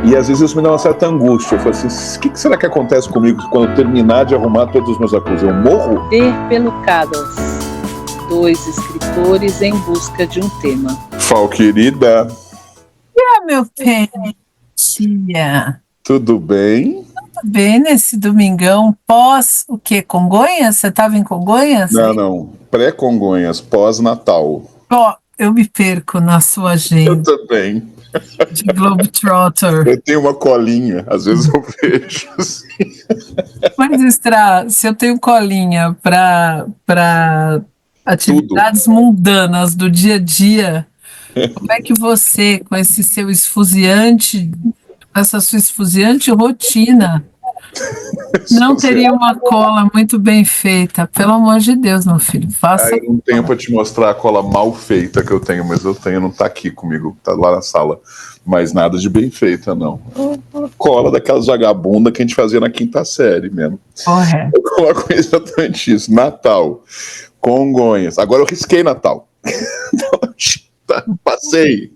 E às vezes isso me dá uma certa angústia. Eu falo assim, o que será que acontece comigo quando eu terminar de arrumar todos os meus apuros? Eu morro? Ver pelo Caras, 2 escritores em busca de um tema. Fal, querida. Meu bem, tia. Tudo bem? Tudo bem nesse domingão pós o quê? Congonhas? Você estava em Congonhas? Não. Pré-Congonhas, pós-Natal. Ó, eu me perco na sua Eu agenda também. de Globetrotter. Eu tenho uma colinha, às vezes eu vejo assim. Mas, Extra, se eu tenho colinha para atividades mundanas do dia a dia, como é que você, com esse seu esfuziante, essa sua esfuziante rotina, não teria uma cola muito bem feita? Pelo amor de Deus, meu filho, faça. Eu não tenho para te mostrar a cola mal feita que eu tenho, mas eu tenho, não tá aqui comigo, tá lá na sala. Mas nada de bem feita, não. Cola daquelas vagabundas que a gente fazia na 5ª série mesmo. Correto. Eu coloco exatamente isso. Natal, Congonhas. Agora eu risquei Natal. Passei.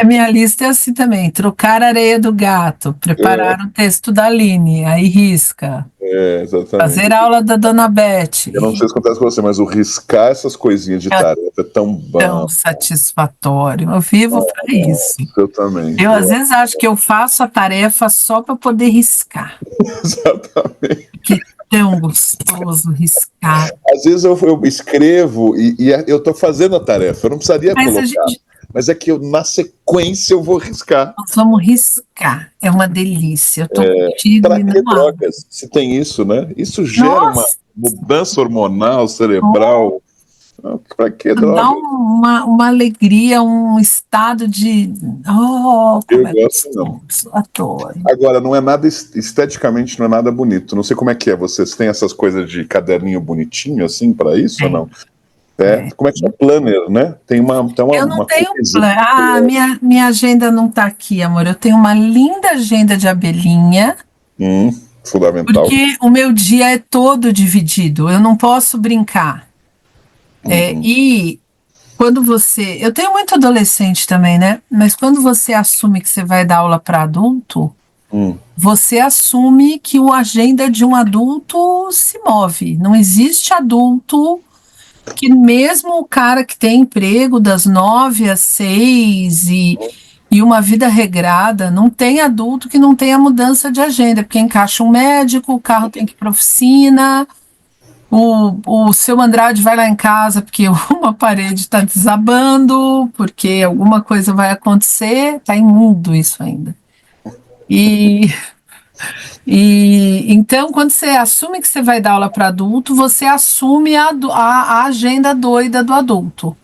Minha lista é assim também: trocar a areia do gato, preparar o texto da Aline, aí risca. Exatamente. Fazer aula da Dona Beth. Eu não sei se acontece com você, mas o riscar essas coisinhas de tarefa é tão bom. Tão satisfatório. Eu vivo para isso. Eu também. Eu às vezes acho que eu faço a tarefa só para poder riscar. Exatamente. Que tão gostoso riscar. Às vezes eu escrevo e eu estou fazendo a tarefa. Eu não precisaria colocar. Mas é que na sequência eu vou riscar. Nós vamos riscar. É uma delícia. Eu tô contigo Para e que não drogas? Se tem isso, né? Isso gera uma mudança hormonal, cerebral. Para que drogas? Dá uma alegria, um estado de... eu gosto, não. Adoro. Agora, não é nada esteticamente, não é nada bonito. Não sei como é que é. Vocês têm essas coisas de caderninho bonitinho, assim, para isso ou não? Como é que é planner, né? Tem uma eu não tenho planner. Minha agenda não está aqui, amor. Eu tenho uma linda agenda de abelhinha. Fundamental. Porque o meu dia é todo dividido. Eu não posso brincar. E quando você... Eu tenho muito adolescente também, né? Mas quando você assume que você vai dar aula para adulto, você assume que a agenda de um adulto se move. Não existe adulto... que mesmo o cara que tem emprego das 9 às 6 e uma vida regrada, não tem adulto que não tenha mudança de agenda, porque encaixa um médico, o carro tem que ir para a oficina, o seu Andrade vai lá em casa porque uma parede está desabando, porque alguma coisa vai acontecer, está imundo isso ainda. Então, quando você assume que você vai dar aula para adulto, você assume a agenda doida do adulto.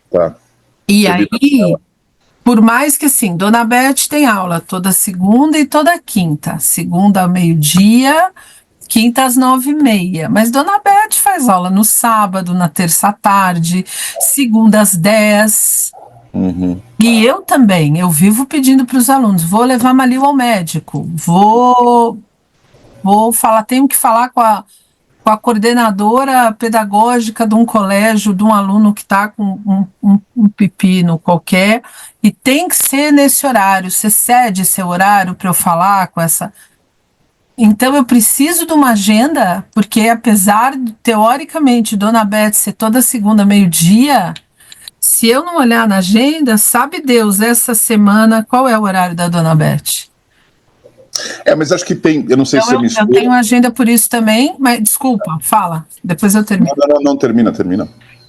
Tá. E aí, por mais que assim, Dona Beth tem aula toda segunda e toda quinta. Segunda ao meio-dia, quinta às 9h30. Mas Dona Beth faz aula no sábado, na terça à tarde, segunda às 10h. E eu também, eu vivo pedindo para os alunos, vou levar Malil ao médico, vou falar, tenho que falar com a coordenadora pedagógica de um colégio, de um aluno que está com um pepino qualquer, e tem que ser nesse horário, você cede seu horário para eu falar com essa... Então eu preciso de uma agenda, porque apesar de, teoricamente, Dona Beth ser toda segunda meio-dia... Se eu não olhar na agenda, sabe Deus, essa semana, qual é o horário da Dona Beth? Mas acho que tem, eu não sei se eu tenho agenda por isso também, mas desculpa, fala, depois eu termino. Não, termina.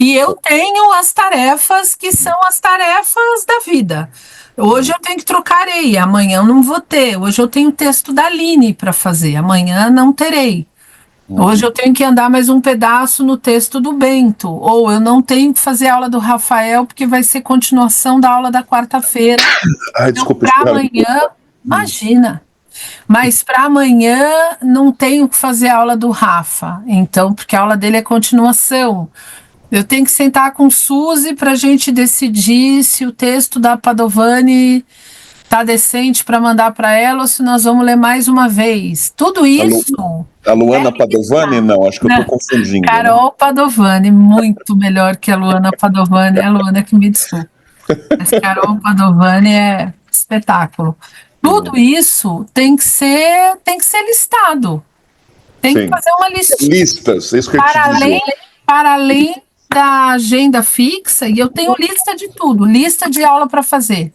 E eu tenho as tarefas que são as tarefas da vida. Hoje eu tenho que trocar areia, amanhã eu não vou ter. Hoje eu tenho texto da Aline para fazer, amanhã não terei. Hoje eu tenho que andar mais um pedaço no texto do Bento, ou eu não tenho que fazer aula do Rafael porque vai ser continuação da aula da quarta-feira. Desculpa. Para amanhã, imagina. Mas para amanhã não tenho que fazer aula do Rafa, então, porque a aula dele é continuação. Eu tenho que sentar com Suzy para a gente decidir se o texto da Padovani tá decente para mandar para ela ou se nós vamos ler mais uma vez. Tudo isso... A Luana Padovani? Não, acho que eu estou confundindo. Carol Padovani, muito melhor que a Luana Padovani. É a Luana que me desculpa. Mas Carol Padovani é espetáculo. Tudo isso tem que ser listado. Tem que Sim. fazer uma listinha. Listas, é isso que eu ia te dizer. Para além da agenda fixa, e eu tenho lista de tudo, lista de aula para fazer,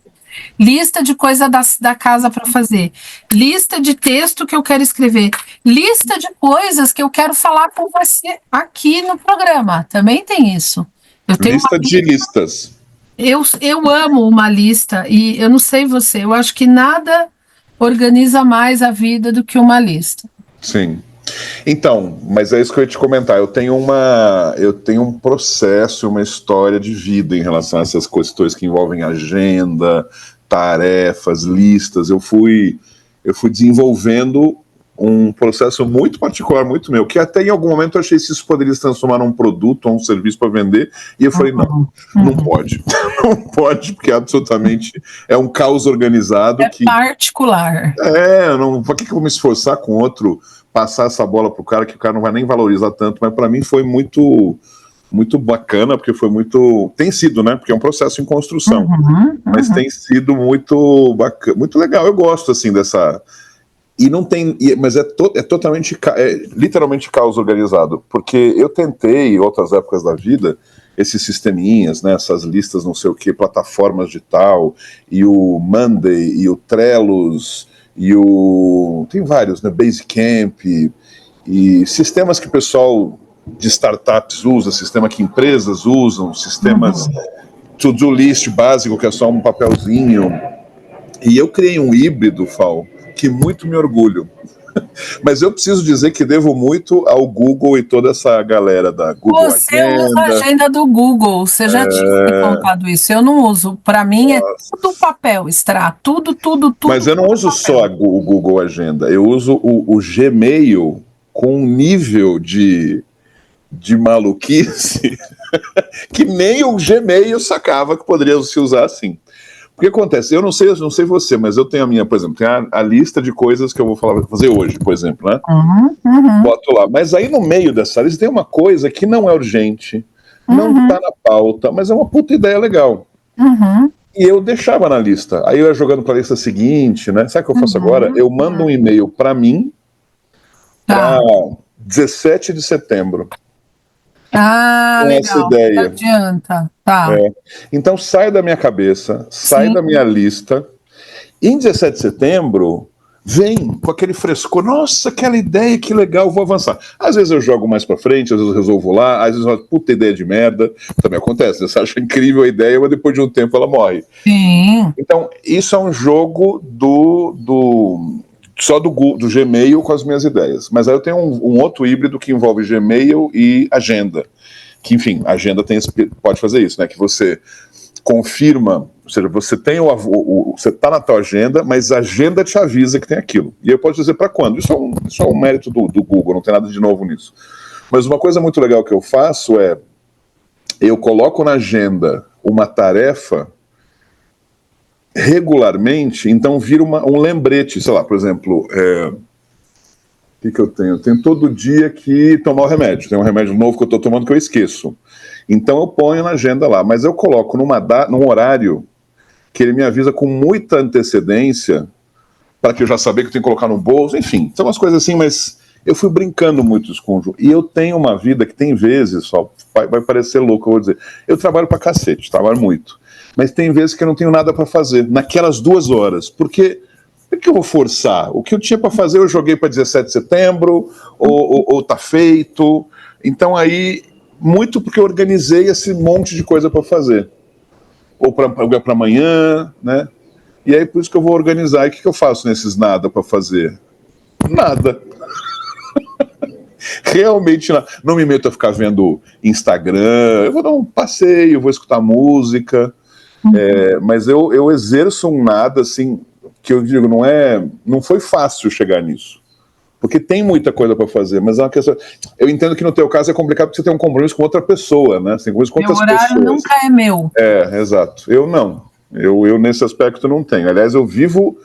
lista de coisa da casa para fazer, lista de texto que eu quero escrever, lista de coisas que eu quero falar com você aqui no programa. Também tem isso. Eu tenho Lista de listas. eu amo uma lista, e eu não sei você, eu acho que nada organiza mais a vida do que uma lista. Sim. Então, mas é isso que eu ia te comentar. Eu tenho um processo, uma história de vida em relação a essas questões que envolvem agenda, tarefas, listas. Eu fui desenvolvendo um processo muito particular, muito meu, que até em algum momento eu achei se isso poderia se transformar num produto ou um serviço para vender, e eu falei, não pode. Não pode, porque absolutamente é um caos organizado. É particular. Por que eu vou me esforçar com outro, passar essa bola pro cara, que o cara não vai nem valorizar tanto, mas para mim foi muito bacana, porque foi tem sido, né, porque é um processo em construção, mas tem sido muito bacana, muito legal. Eu gosto, assim, dessa... E não tem, mas é totalmente, literalmente caos organizado, porque eu tentei, em outras épocas da vida, esses sisteminhas, né, essas listas não sei o que, plataformas de tal, e o Monday, e o Trellos, tem vários, né, Basecamp, e sistemas que o pessoal de startups usa, sistema que empresas usam, sistemas to-do list básico, que é só um papelzinho. E eu criei um híbrido, Fal, que muito me orgulho. Mas eu preciso dizer que devo muito ao Google e toda essa galera da Google Você Agenda. usa a agenda do Google, você já tinha me contado isso. Eu não uso. Para mim é tudo papel, extrato, tudo. Mas eu não uso só o Google Agenda. Eu uso o Gmail com um nível de maluquice que nem o Gmail sacava que poderia se usar assim. O que acontece? Eu não sei você, mas eu tenho a minha, por exemplo, tem a lista de coisas que eu vou fazer hoje, por exemplo, né? Boto lá. Mas aí no meio dessa lista tem uma coisa que não é urgente, não tá na pauta, mas é uma puta ideia legal. E eu deixava na lista. Aí eu ia jogando para a lista seguinte, né? Sabe o que eu faço agora? Eu mando um e-mail para mim para 17 de setembro. Legal. Essa ideia. Não adianta. Tá. Então sai da minha cabeça, sai da minha lista. Em 17 de setembro, vem com aquele frescor. Nossa, aquela ideia, que legal, vou avançar. Às vezes eu jogo mais pra frente, às vezes eu resolvo lá, às vezes eu falo, puta ideia de merda. Também acontece, você acha incrível a ideia, mas depois de um tempo ela morre. Sim. Então, isso é um jogo só do Gmail com as minhas ideias. Mas aí eu tenho um outro híbrido que envolve Gmail e agenda. Que, enfim, a agenda pode fazer isso, né? Que você confirma, ou seja, você tem você está na tua agenda, mas a agenda te avisa que tem aquilo. E eu posso dizer para quando. Isso é um mérito do Google, não tem nada de novo nisso. Mas uma coisa muito legal que eu faço é, eu coloco na agenda uma tarefa regularmente, então vira um lembrete, sei lá, por exemplo, o que eu tenho? Eu tenho todo dia que tomar o remédio. Tem um remédio novo que eu estou tomando que eu esqueço. Então eu ponho na agenda lá, mas eu coloco num horário que ele me avisa com muita antecedência, para que eu já saber que eu tenho que colocar no bolso, enfim, são umas coisas assim, mas eu fui brincando muito com o jogo. E eu tenho uma vida que tem vezes, só vai parecer louco, eu vou dizer, eu trabalho pra cacete, trabalho muito, mas tem vezes que eu não tenho nada para fazer, naquelas 2 horas, porque por que eu vou forçar? O que eu tinha para fazer eu joguei para 17 de setembro, ou tá feito. Então aí, muito porque eu organizei esse monte de coisa para fazer. Ou para amanhã, né? E aí por isso que eu vou organizar. E o que eu faço nesses nada para fazer? Nada. Realmente não me meto a ficar vendo Instagram. Eu vou dar um passeio, vou escutar música. Mas eu exerço um nada assim, que eu digo, não foi fácil chegar nisso, porque tem muita coisa para fazer, mas é uma questão. Eu entendo que no teu caso é complicado porque você tem um compromisso com outra pessoa, né? Você tem compromisso com outras pessoas. Meu horário nunca é meu. Exato. Eu não. Eu nesse aspecto não tenho. Aliás, eu vivo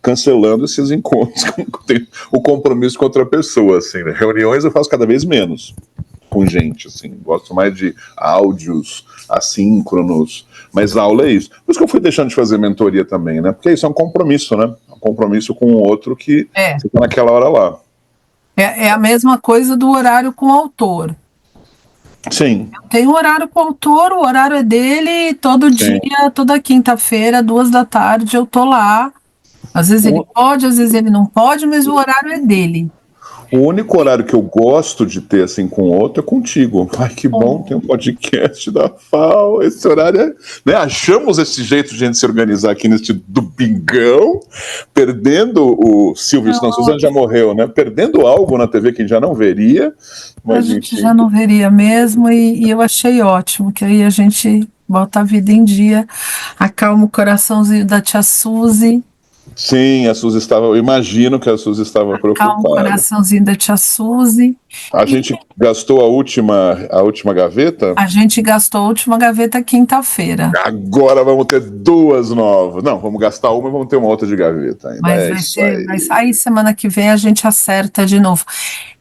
cancelando esses encontros, o compromisso com outra pessoa, assim, né? Reuniões eu faço cada vez menos. com gente, assim, gosto mais de áudios assíncronos, mas aula é isso. Por isso que eu fui deixando de fazer mentoria também, né? Porque isso é um compromisso, né? Um compromisso com o outro que você tá naquela hora lá. É a mesma coisa do horário com o autor. Sim. Tem um horário com o autor, o horário é dele, todo dia, toda quinta-feira, 14h eu tô lá. Às vezes ele pode, às vezes ele não pode, mas o horário é dele. O único horário que eu gosto de ter assim com o outro é contigo. Ai, que bom, tem um podcast da FAO. Esse horário é. Né? Achamos esse jeito de a gente se organizar aqui neste domingão, perdendo o Silvio Santos já morreu, né? Perdendo algo na TV que a gente já não veria. Mas, a gente enfim. já não veria mesmo, e eu achei ótimo, que aí a gente bota a vida em dia, acalma o coraçãozinho da tia Suzy. Sim, a Suzy estava, eu imagino que a Suzy estava preocupada. Calma o coraçãozinho da tia Suzy. A gente gastou a última gaveta? A gente gastou a última gaveta quinta-feira. Agora vamos ter 2 novas. Não, vamos gastar uma e vamos ter uma outra de gaveta ainda. Mas aí semana que vem a gente acerta de novo.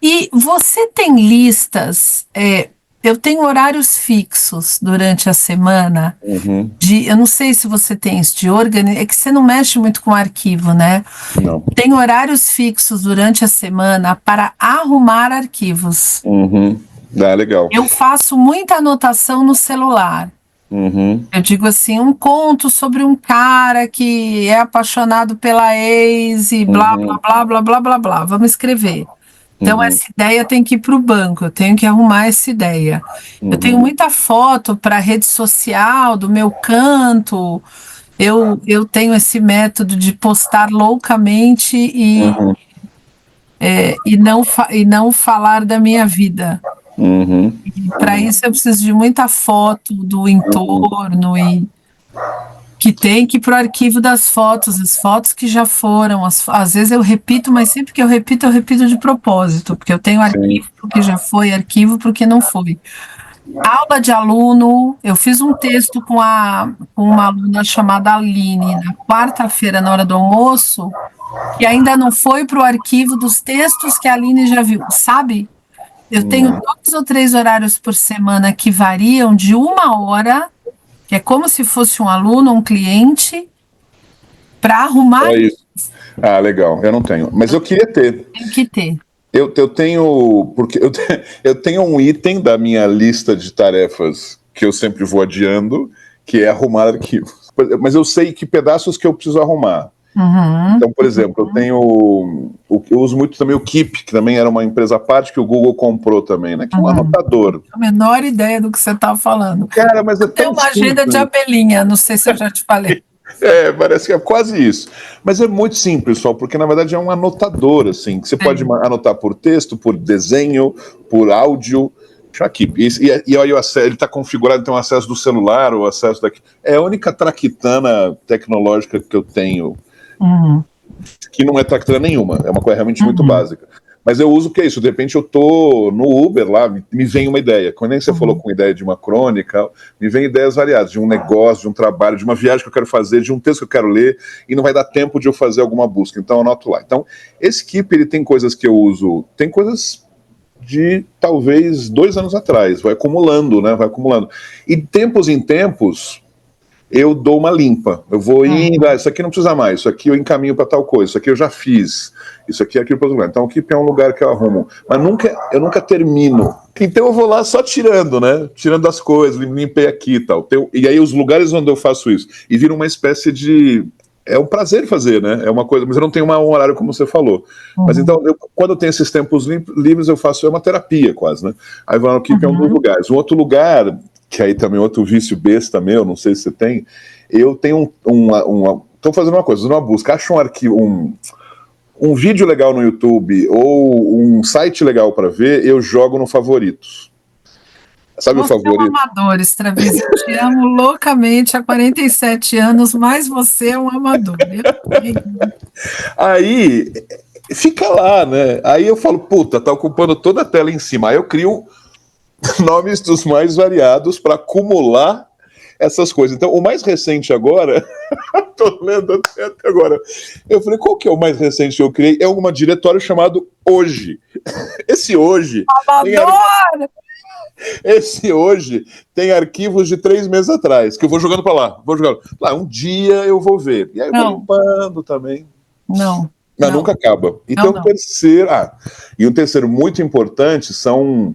E você tem listas... eu tenho horários fixos durante a semana, eu não sei se você tem isso de é que você não mexe muito com arquivo, né? Não. Tem horários fixos durante a semana para arrumar arquivos. Legal. Eu faço muita anotação no celular. Eu digo assim, um conto sobre um cara que é apaixonado pela ex e blá, blá, blá, blá, blá, blá, blá. Vamos escrever. Então, essa ideia tem que ir para o banco, eu tenho que arrumar essa ideia. Eu tenho muita foto para rede social do meu canto, eu tenho esse método de postar loucamente e não falar da minha vida. Para isso eu preciso de muita foto do entorno e que tem que ir para o arquivo das fotos, as fotos que já foram, às vezes eu repito, mas sempre que eu repito de propósito, porque eu tenho arquivo porque já foi, arquivo porque não foi. Aula de aluno, eu fiz um texto com uma aluna chamada Aline, na quarta-feira, na hora do almoço, que ainda não foi para o arquivo dos textos que a Aline já viu, sabe? Eu tenho 2 ou 3 horários por semana que variam de 1 hora, que é como se fosse um aluno, um cliente, para arrumar. É isso. Ah, legal. Eu não tenho, mas eu queria ter. Tem que ter. Eu tenho, porque eu tenho um item da minha lista de tarefas que eu sempre vou adiando, que é arrumar arquivos. Mas eu sei que pedaços que eu preciso arrumar. Então, por exemplo, eu uso muito também o Keep, que também era uma empresa à parte que o Google comprou também, né? Que é um anotador. A menor ideia do que você está falando. Cara, mas é tão Tem uma agenda de abelhinha, não sei se eu já te falei. Parece que é quase isso. Mas é muito simples, pessoal, porque na verdade é um anotador, assim, que você pode anotar por texto, por desenho, por áudio. Aqui. E aí ele está configurado, tem um acesso do celular, o acesso daqui. É a única traquitana tecnológica que eu tenho, que não é traquitana nenhuma, é uma coisa realmente muito básica. Mas eu uso o que é isso? De repente eu tô no Uber lá, me vem uma ideia. Quando nem você falou com ideia de uma crônica, me vem ideias variadas, de um negócio, de um trabalho, de uma viagem que eu quero fazer, de um texto que eu quero ler, e não vai dar tempo de eu fazer alguma busca. Então eu anoto lá. Então, esse Keep, ele tem coisas que eu uso, tem coisas de talvez 2 anos atrás, vai acumulando, né? Vai acumulando. E de tempos em tempos, eu dou uma limpa. Eu vou indo, isso aqui não precisa mais, isso aqui eu encaminho para tal coisa, isso aqui eu já fiz, isso aqui é aquilo para outro lugar. Então o Keep é um lugar que eu arrumo, mas eu nunca termino. Então eu vou lá só tirando, né? Tirando as coisas, limpei aqui e tal. E aí os lugares onde eu faço isso, e vira uma espécie de... É um prazer fazer, né? É uma coisa, mas eu não tenho um horário como você falou. Mas então, quando eu tenho esses tempos livres, eu faço uma terapia quase, né? Aí vou no Keep é um dos lugares. Um outro lugar, que aí também outro vício besta meu, não sei se você tem, eu tenho estou fazendo uma coisa, fazendo uma busca, acho um arquivo, um vídeo legal no YouTube ou um site legal para ver, eu jogo no favoritos. Sabe o favorito? Você é um amador, Stravizzi. Eu te amo loucamente há 47 anos, mas você é um amador. Aí fica lá, né? Aí eu falo, puta, tá ocupando toda a tela em cima. Aí eu crio nomes dos mais variados para acumular essas coisas. Então, o mais recente agora, tô lendo até agora, eu falei, qual que é o mais recente que eu criei? É um diretório chamado Hoje. Esse Hoje... Amador! Esse hoje tem arquivos de 3 meses atrás, que eu vou jogando para lá, um dia eu vou ver. E aí eu vou limpando também. Não. Mas nunca acaba. Então, e um terceiro muito importante são...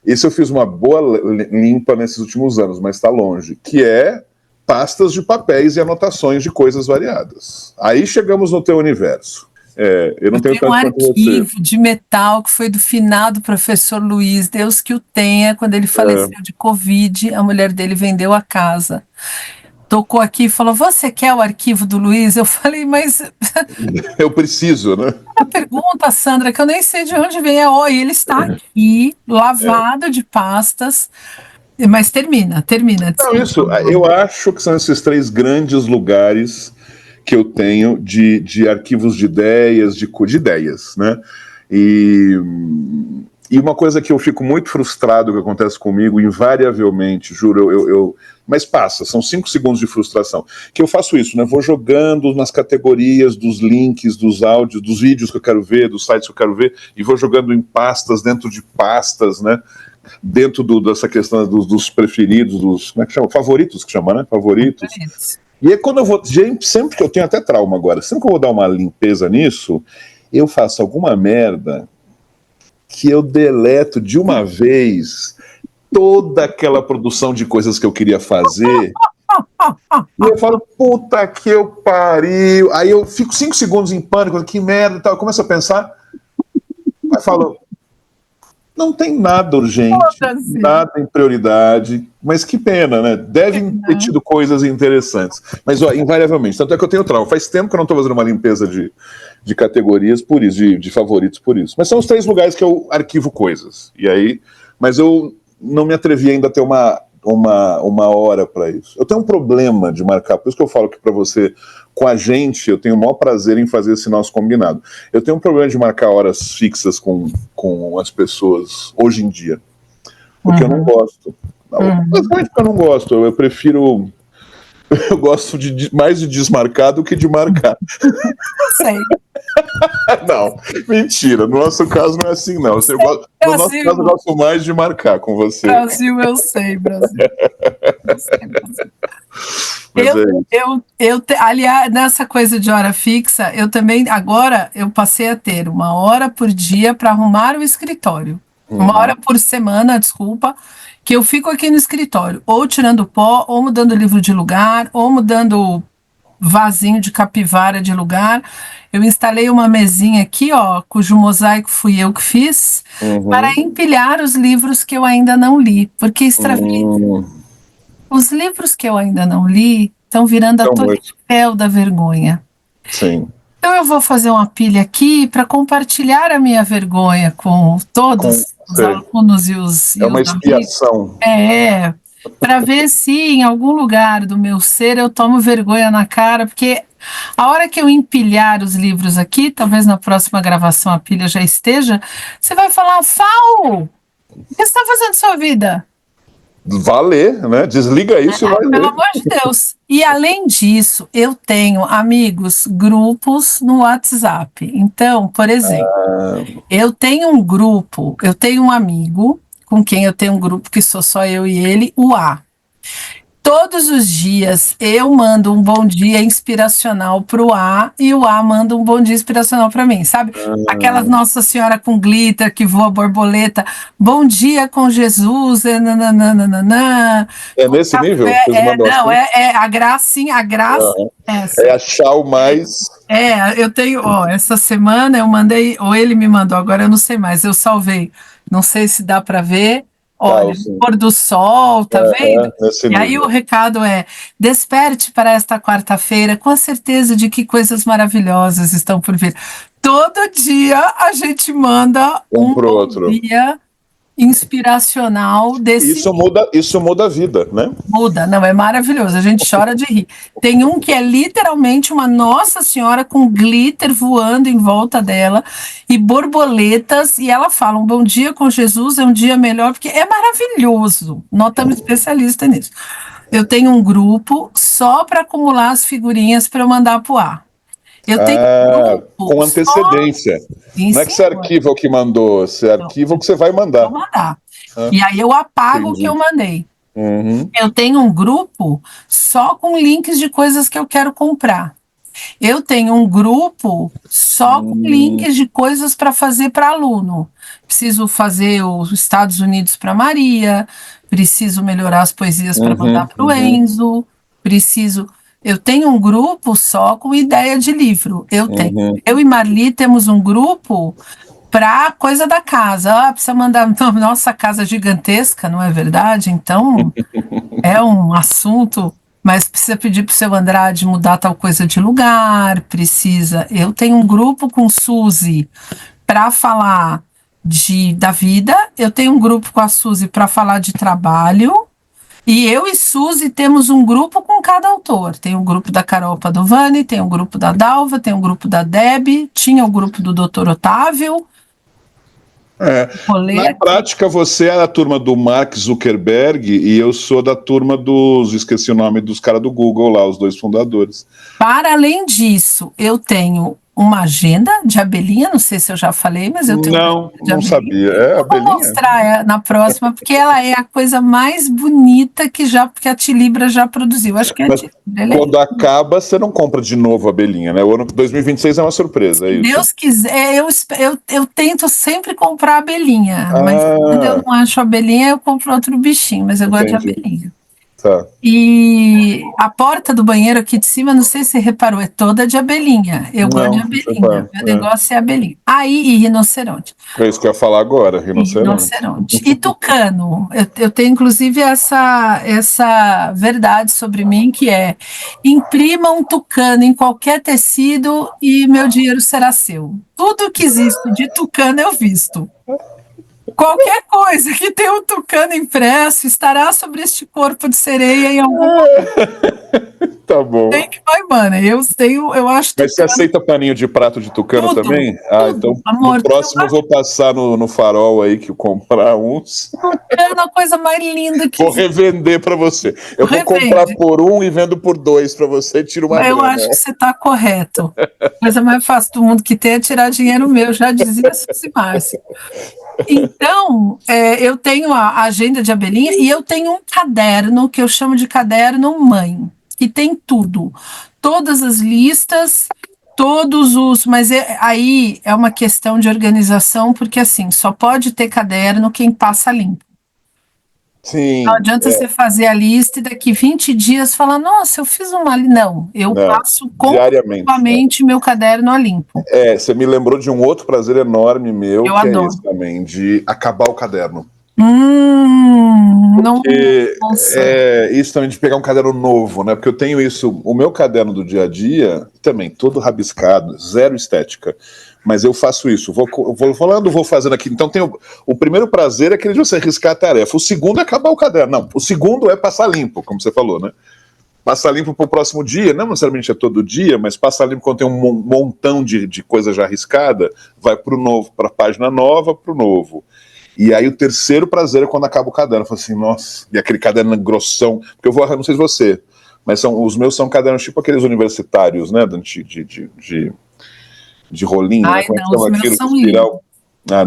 Esse eu fiz uma boa limpa nesses últimos anos, mas está longe, que é pastas de papéis e anotações de coisas variadas. Aí chegamos no teu universo. Eu não tenho tanto quanto você. Um arquivo de metal que foi do finado professor Luiz, Deus que o tenha, quando ele faleceu de Covid, a mulher dele vendeu a casa. Tocou aqui e falou, você quer o arquivo do Luiz? Eu falei, mas... Eu preciso, né? A pergunta, Sandra, que eu nem sei de onde vem, e ele está aqui, lavado de pastas, mas termina. Não, isso, eu acho que são esses 3 grandes lugares que eu tenho de arquivos de ideias, de ideias, né? E uma coisa que eu fico muito frustrado que acontece comigo, invariavelmente, juro, mas passa, são 5 segundos de frustração, que eu faço isso, né? Vou jogando nas categorias dos links, dos áudios, dos vídeos que eu quero ver, dos sites que eu quero ver, e vou jogando em pastas, dentro de pastas, né? Dentro dessa questão dos preferidos, dos, como é que chama? Favoritos que chama, né? Favoritos. E aí quando eu vou, sempre que eu tenho até trauma agora, sempre que eu vou dar uma limpeza nisso, eu faço alguma merda que eu deleto de uma vez toda aquela produção de coisas que eu queria fazer. E eu falo, puta que eu pariu. Aí eu fico 5 segundos em pânico, que merda e tal. Eu começo a pensar, aí falo, não tem nada urgente, nada em prioridade, mas que pena, né? Devem ter tido coisas interessantes. Mas, invariavelmente, tanto é que eu tenho trauma. Faz tempo que eu não estou fazendo uma limpeza de categorias por isso, de favoritos por isso. Mas são os 3 lugares que eu arquivo coisas. E aí, mas eu não me atrevi ainda a ter uma hora para isso. Eu tenho um problema de marcar, por isso que eu falo que para você, com a gente, eu tenho o maior prazer em fazer esse nosso combinado. Eu tenho um problema de marcar horas fixas com as pessoas hoje em dia, porque eu não gosto. Basicamente porque eu não gosto, eu prefiro... Eu gosto mais de desmarcar do que de marcar. Sei. Não, mentira. No nosso caso não é assim, não. No nosso caso, eu gosto mais de marcar com você. Brasil, eu sei, Brasil. Aliás, nessa coisa de hora fixa, eu também, agora, eu passei a ter 1 hora por dia para arrumar o escritório. 1 hora por semana, desculpa, que eu fico aqui no escritório, ou tirando pó, ou mudando livro de lugar, ou mudando vasinho de capivara de lugar. Eu instalei uma mesinha aqui, cujo mosaico fui eu que fiz, para empilhar os livros que eu ainda não li, porque os livros que eu ainda não li estão virando a Torre Eiffel da vergonha. Sim. Então eu vou fazer uma pilha aqui para compartilhar a minha vergonha com todos os alunos e os uma expiação. Para ver se em algum lugar do meu ser eu tomo vergonha na cara, porque a hora que eu empilhar os livros aqui, talvez na próxima gravação a pilha já esteja, você vai falar, Fal, o que você está fazendo na sua vida? Valer, né? Desliga isso e vai ler. Pelo amor de Deus. E além disso, eu tenho amigos, grupos no WhatsApp. Então, por exemplo, eu tenho um amigo com quem eu tenho um grupo que sou só eu e ele, o A. Todos os dias eu mando um bom dia inspiracional pro A e o A manda um bom dia inspiracional para mim, sabe? Aquela Nossa Senhora com glitter que voa borboleta, bom dia com Jesus, nananana. É nesse café, nível? Não, a graça, sim, a graça. É achar o mais... Eu tenho, essa semana eu mandei, ou ele me mandou, agora eu não sei mais, eu salvei, não sei se dá para ver. Olha, pôr do sol, tá vendo? E aí o recado é, desperte para esta quarta-feira com a certeza de que coisas maravilhosas estão por vir. Todo dia a gente manda um bom dia inspiracional desse... Isso muda a vida, né? Muda, não, é maravilhoso, a gente chora de rir. Tem um que é literalmente uma Nossa Senhora com glitter voando em volta dela e borboletas, e ela fala, um bom dia com Jesus é um dia melhor, porque é maravilhoso, nós estamos especialistas nisso. Eu tenho um grupo só para acumular as figurinhas para eu mandar pro ar. Eu tenho com antecedência. Não é que você arquiva o que mandou, você arquiva o que você vai mandar. Vou mandar. E aí eu apago o que eu mandei. Eu tenho um grupo só com links de coisas que eu quero comprar. Eu tenho um grupo só com links de coisas para fazer para aluno. Preciso fazer os Estados Unidos para Maria, preciso melhorar as poesias para mandar para o Enzo, Eu tenho um grupo só com ideia de livro. Eu e Marli temos um grupo para coisa da casa. Precisa mandar. Nossa casa gigantesca, não é verdade? Então, é um assunto. Mas precisa pedir para o seu Andrade mudar tal coisa de lugar, precisa. Eu tenho um grupo com Suzy para falar da vida, eu tenho um grupo com a Suzy para falar de trabalho, e eu e Suzy temos um grupo com cada autor. Tem o grupo da Carol Padovani, tem o grupo da Dalva, tem o grupo da Deb, tinha o grupo do Dr. Otávio. Na prática, você é da turma do Mark Zuckerberg e eu sou da turma esqueci o nome dos caras do Google lá, os 2 fundadores. Para além disso, eu tenho uma agenda de abelhinha, não sei se eu já falei, mas eu tenho não sabia. Eu vou mostrar na próxima, porque ela é a coisa mais bonita que a Tilibra já produziu. Acho que é quando acaba, você não compra de novo a abelhinha, né? O ano 2026 é uma surpresa, é isso? Deus quiser, eu tento sempre comprar abelhinha, mas quando eu não acho abelhinha, eu compro outro bichinho, mas eu gosto de abelhinha. Tá. E a porta do banheiro aqui de cima, não sei se você reparou, é toda de abelhinha. Eu gosto de abelhinha. Meu negócio é abelhinha. Aí, e rinoceronte. É isso que eu ia falar agora, rinoceronte. E tucano. Eu tenho, inclusive, essa verdade sobre mim, que é: imprima um tucano em qualquer tecido e meu dinheiro será seu. Tudo que existe de tucano eu visto. Qualquer coisa que tenha um tucano impresso estará sobre este corpo de sereia em algum momento. Tá bom. Tem que vai, mano. Eu acho tucano... Mas você aceita paninho de prato de tucano também? Então amor, no próximo eu vou passar no Farol aí, que eu comprar uns. É uma coisa mais linda que... Vou revender para você. Eu vou comprar por 1 e vendo por 2 para você, tira uma grana. Eu acho que você está correto. A coisa mais fácil do mundo que tem é tirar dinheiro meu, já dizia Suzy Márcia. Então, eu tenho a agenda de abelhinha e eu tenho um caderno que eu chamo de caderno mãe, que tem tudo, todas as listas, mas aí é uma questão de organização, porque assim, só pode ter caderno quem passa limpo. Sim, não adianta você fazer a lista e daqui 20 dias falar, nossa, eu fiz uma... Não, eu passo continuamente meu caderno a limpo. Você me lembrou de um outro prazer enorme meu, eu que adoro. É esse também, de acabar o caderno. Isso também de pegar um caderno novo, né? Porque eu tenho isso, o meu caderno do dia a dia, também, todo rabiscado, zero estética. Mas eu faço isso, vou falando, vou fazendo aqui. Então tem o primeiro prazer é aquele de você riscar a tarefa. O segundo é acabar o caderno. Não, o segundo é passar limpo, como você falou, né? Passar limpo para o próximo dia, não necessariamente é todo dia, mas passar limpo quando tem um montão de coisa já arriscada, vai para o novo, para a página nova, para o novo. E aí o terceiro prazer é quando acaba o caderno. Eu falo assim, nossa, e aquele caderno grossão, porque não sei se você, mas os meus são cadernos tipo aqueles universitários, né, de rolinho. Ai, né? não, os meus são lindos.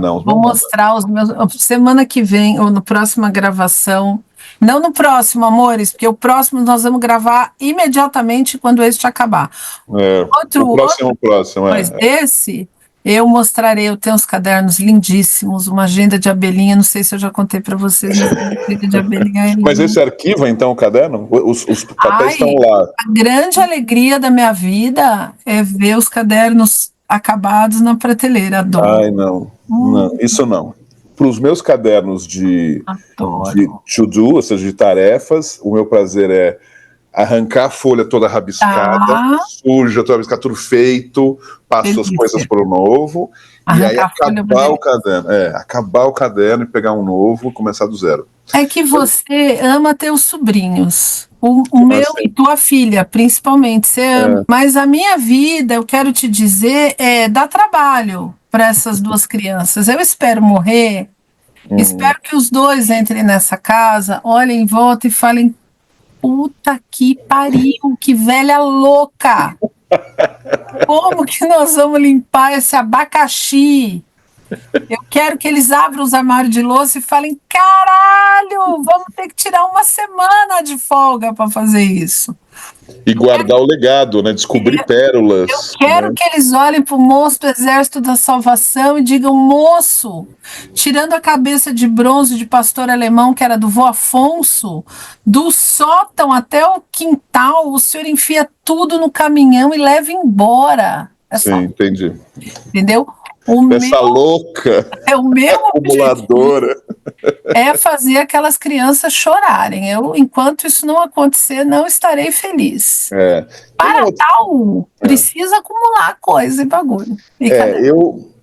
Não. Vou mostrar os meus, semana que vem, ou na próxima gravação, não no próximo, amores, porque o próximo nós vamos gravar imediatamente quando este acabar. O próximo. Mas esse... Eu mostrarei, eu tenho uns cadernos lindíssimos, uma agenda de abelhinha, não sei se eu já contei para vocês, mas a agenda de abelhinha é Mas esse arquiva, então, o caderno? Os papéis estão lá. A grande alegria da minha vida é ver os cadernos acabados na prateleira, adoro. Ai, não, isso não. Para os meus cadernos de to-do, ou seja, de tarefas, o meu prazer é arrancar a folha toda rabiscada, suja, toda rabiscada, tudo feito, passo as coisas para o novo, e aí acabar o caderno. Acabar o caderno e pegar um novo, começar do zero. É que você ama teus sobrinhos. O meu e tua filha, principalmente, você ama. Mas a minha vida, eu quero te dizer, dá trabalho para essas duas crianças. Eu espero morrer, espero que os dois entrem nessa casa, olhem em volta e falem: puta que pariu, que velha louca! Como que nós vamos limpar esse abacaxi? Eu quero que eles abram os armários de louça e falem: caralho, vamos ter que tirar uma semana de folga para fazer isso. E guardar o legado, né? Descobrir pérolas. Eu quero, né, que eles olhem para o moço do Exército da Salvação e digam: moço, tirando a cabeça de bronze de pastor alemão, que era do vô Afonso, do sótão até o quintal, o senhor enfia tudo no caminhão e leva embora. Sim, entendi. Entendeu? Essa louca o meu acumuladora é fazer aquelas crianças chorarem. Eu, enquanto isso não acontecer, não estarei feliz. Para tal, precisa acumular coisa e bagulho.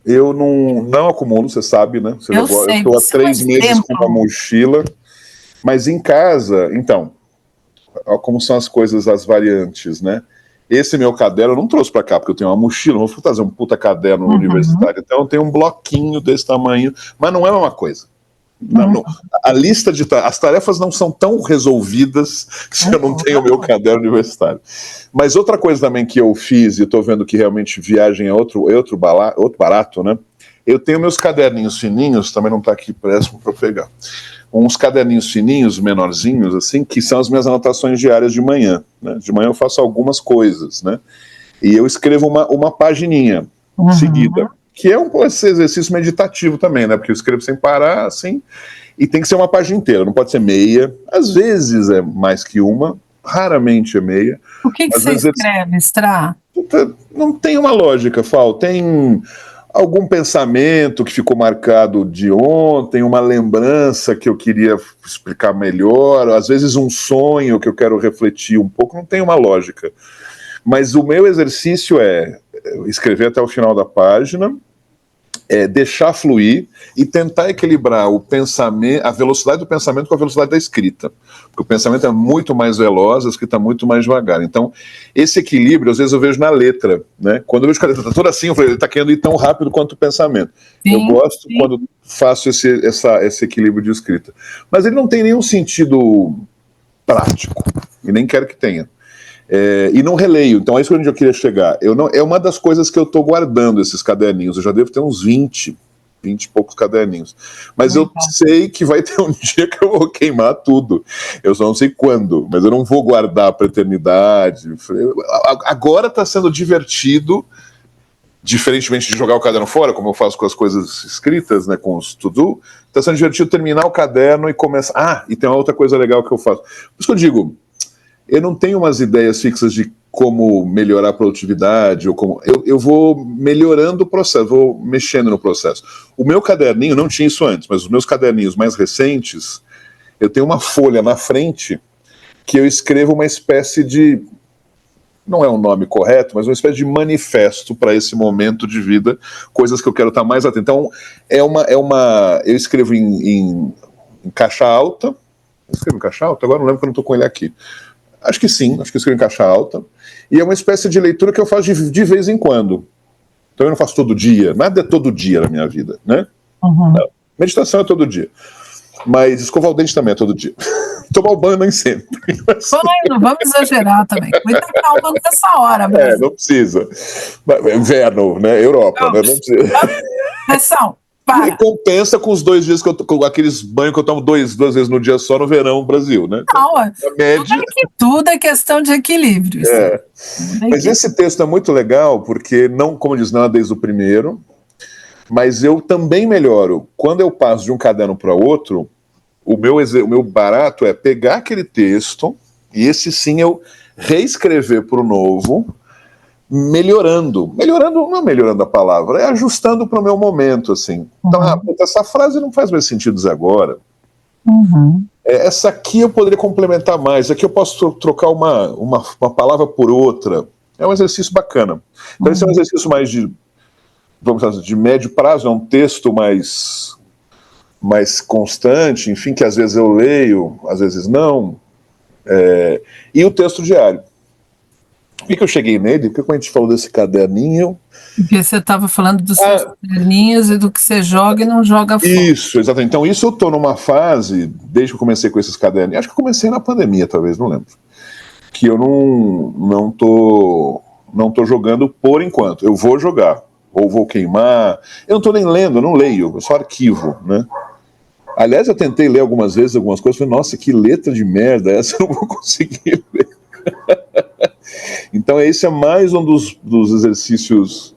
Eu não acumulo, você sabe, né? Eu estou há 3 meses com uma mochila, mas em casa, então, olha como são as coisas, as variantes, né? Esse meu caderno eu não trouxe para cá, porque eu tenho uma mochila, não vou trazer um puta caderno universitário, então eu tenho um bloquinho desse tamanho, mas não é a mesma coisa. Não, a lista de as tarefas não são tão resolvidas se eu não tenho o meu caderno universitário. Mas outra coisa também que eu fiz, e estou vendo que realmente viagem é outro barato, né? Eu tenho meus caderninhos fininhos, também não está aqui próximo para pegar. Uns caderninhos fininhos, menorzinhos, assim, que são as minhas anotações diárias de manhã, né? De manhã eu faço algumas coisas, né? E eu escrevo uma pagininha seguida, que é esse exercício meditativo também, né? Porque eu escrevo sem parar, assim, e tem que ser uma página inteira, não pode ser meia. Às vezes é mais que uma, raramente é meia. O que você escreve, Strá? Não tem uma lógica, Fal. Tem algum pensamento que ficou marcado de ontem, uma lembrança que eu queria explicar melhor, às vezes um sonho que eu quero refletir um pouco, não tem uma lógica. Mas o meu exercício é escrever até o final da página, deixar fluir e tentar equilibrar o pensamento, a velocidade do pensamento com a velocidade da escrita. Porque o pensamento é muito mais veloz, a escrita é muito mais devagar. Então, esse equilíbrio, às vezes eu vejo na letra, né? Quando eu vejo que a letra está toda assim, eu falei, ele está querendo ir tão rápido quanto o pensamento. Eu gosto quando faço esse equilíbrio de escrita. Mas ele não tem nenhum sentido prático, e nem quero que tenha. E não releio, então é isso onde eu queria chegar. É uma das coisas que eu estou guardando, esses caderninhos. Eu já devo ter uns 20 e poucos caderninhos. Mas eu sei que vai ter um dia que eu vou queimar tudo. Eu só não sei quando, mas eu não vou guardar para a eternidade. Agora está sendo divertido, diferentemente de jogar o caderno fora, como eu faço com as coisas escritas, né, com os to-do, está sendo divertido terminar o caderno e começar. E tem uma outra coisa legal que eu faço. Por isso que eu digo, eu não tenho umas ideias fixas de como melhorar a produtividade, ou como eu vou melhorando o processo, vou mexendo no processo. O meu caderninho, não tinha isso antes, mas os meus caderninhos mais recentes, eu tenho uma folha na frente que eu escrevo uma espécie de, não é um nome correto, mas uma espécie de manifesto para esse momento de vida, coisas que eu quero estar mais atento. Então, eu escrevo em caixa alta. Eu escrevo em caixa alta? Agora não lembro que eu não estou com ele aqui. Acho que sim, acho que eu escrevo em caixa alta. E é uma espécie de leitura que eu faço de vez em quando. Então eu não faço todo dia, nada é todo dia na minha vida, né? Não. Meditação é todo dia. Mas escovar o dente também é todo dia. Tomar o banho nem sempre. Não vamos exagerar também. Muita calma nessa hora. Mas... não precisa. Inverno, né? Europa, né? Não precisa. Pressão. E compensa com os 2 dias com aqueles banhos que eu tomo duas vezes no dia só no verão no Brasil, né? Não, média... tudo é questão de equilíbrio. Mas esse texto é muito legal porque, não, como diz, não é desde o primeiro, mas eu também melhoro. Quando eu passo de um caderno para outro, o meu barato é pegar aquele texto, e esse sim eu reescrever para o novo, melhorando, não melhorando a palavra, é ajustando para o meu momento, assim. Então, essa frase não faz mais sentido dizer agora. Essa aqui eu poderia complementar mais, aqui eu posso trocar uma palavra por outra. É um exercício bacana. Então, esse é um exercício mais vamos dizer, de médio prazo, é um texto mais constante, enfim, que às vezes eu leio, às vezes não. E o texto diário. Por que eu cheguei nele? Porque quando a gente falou desse caderninho... Porque você estava falando dos seus caderninhos e do que você joga e não joga fora. Isso, exatamente. Então isso eu estou numa fase, desde que eu comecei com esses caderninhos, acho que eu comecei na pandemia, talvez, não lembro, que eu não tô jogando por enquanto. Eu vou jogar, ou vou queimar. Eu não estou nem lendo, eu não leio, eu só arquivo, né? Aliás, eu tentei ler algumas vezes algumas coisas, falei, nossa, que letra de merda, essa eu não vou conseguir ler. Então esse é mais um dos exercícios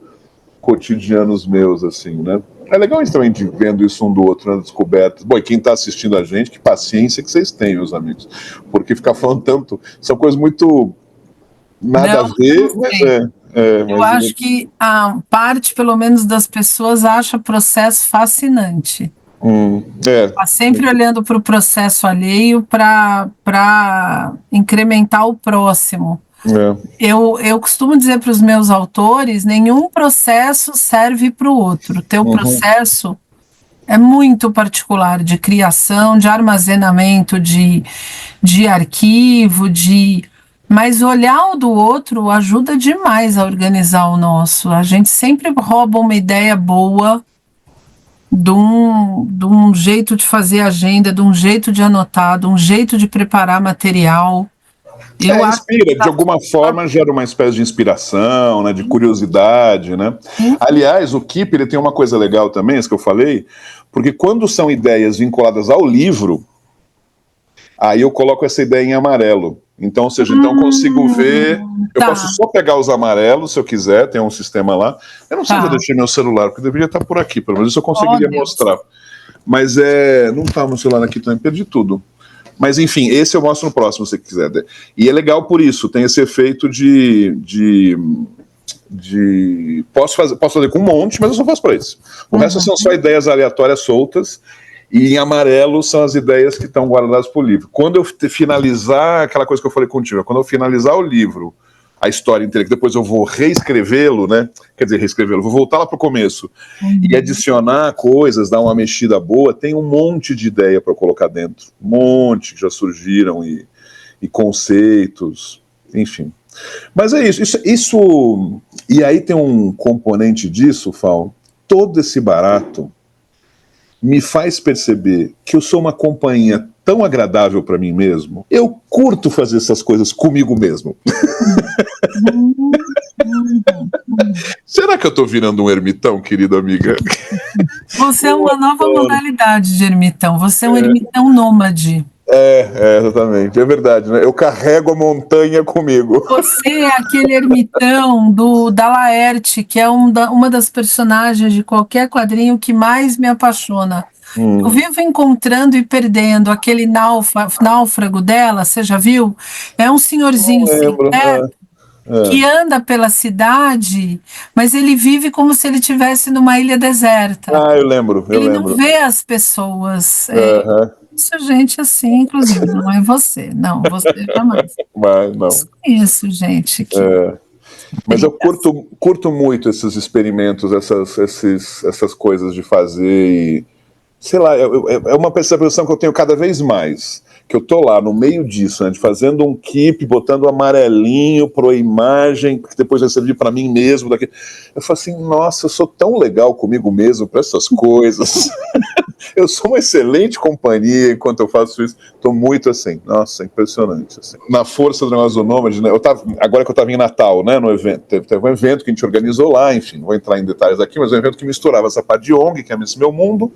cotidianos meus, assim, né? É legal isso também, de vendo isso um do outro, na descoberta. Bom, e quem está assistindo a gente, que paciência que vocês têm, meus amigos. Porque ficar falando tanto, são coisas muito nada a ver, mas eu acho que a parte, pelo menos, das pessoas acha o processo fascinante. Está sempre olhando para o processo alheio para incrementar o próximo. Eu costumo dizer para os meus autores, nenhum processo serve para o outro. O teu processo é muito particular, de criação, de armazenamento, de arquivo, mas olhar o do outro ajuda demais a organizar o nosso. A gente sempre rouba uma ideia boa de um jeito de fazer agenda, de um jeito de anotar, de um jeito de preparar material. Inspira, de alguma forma gera uma espécie de inspiração, né, de curiosidade, né? Aliás, o Keep, ele tem uma coisa legal também, isso que eu falei, porque quando são ideias vinculadas ao livro, aí eu coloco essa ideia em amarelo. Então, ou seja, então eu consigo ver, eu posso só pegar os amarelos, se eu quiser, tem um sistema lá. Eu não sei se eu deixei meu celular, porque deveria estar por aqui, pelo menos isso eu conseguiria mostrar. Mas não está meu celular aqui também, perdi tudo. Mas, enfim, esse eu mostro no próximo, se você quiser. E é legal por isso, tem esse efeito posso fazer com um monte, mas eu só faço para isso. O resto são só ideias aleatórias soltas, e em amarelo são as ideias que estão guardadas para o livro. Quando eu finalizar, aquela coisa que eu falei contigo, quando eu finalizar o livro, a história inteira, que depois eu vou reescrevê-lo, né? Quer dizer, reescrevê-lo, vou voltar lá para o começo e adicionar coisas, dar uma mexida boa, tem um monte de ideia para colocar dentro. Um monte que já surgiram e conceitos, enfim. Mas é isso. E aí tem um componente disso, Fal, todo esse barato me faz perceber que eu sou uma companhia tão agradável para mim mesmo. Eu curto fazer essas coisas comigo mesmo. Será que eu tô virando um ermitão, querida amiga? Você é uma nova modalidade de ermitão. Você é um ermitão nômade. Exatamente. É verdade, né? Eu carrego a montanha comigo. Você é aquele ermitão da Laerte, que é uma das personagens de qualquer quadrinho que mais me apaixona. Eu vivo encontrando e perdendo aquele náufrago dela, você já viu? É um senhorzinho sem teto que anda pela cidade, mas ele vive como se ele estivesse numa ilha deserta. Eu lembro. Ele não vê as pessoas. Isso, gente, assim, inclusive, não é você. Não, você jamais. Mas não. Isso, gente. Mas eu curto muito esses experimentos, essas coisas de fazer e, sei lá, é uma percepção que eu tenho cada vez mais, que eu tô lá no meio disso, né, fazendo um keep, botando amarelinho pro imagem, que depois vai servir para mim mesmo. Eu falo assim, nossa, eu sou tão legal comigo mesmo para essas coisas. Eu sou uma excelente companhia enquanto eu faço isso. Estou muito assim, nossa, impressionante. Assim. Na força do negócio do Nômade, né, agora que eu estava em Natal, né, no evento, teve um evento que a gente organizou lá, enfim, não vou entrar em detalhes aqui, mas é um evento que misturava essa parte de ONG, que é esse meu mundo,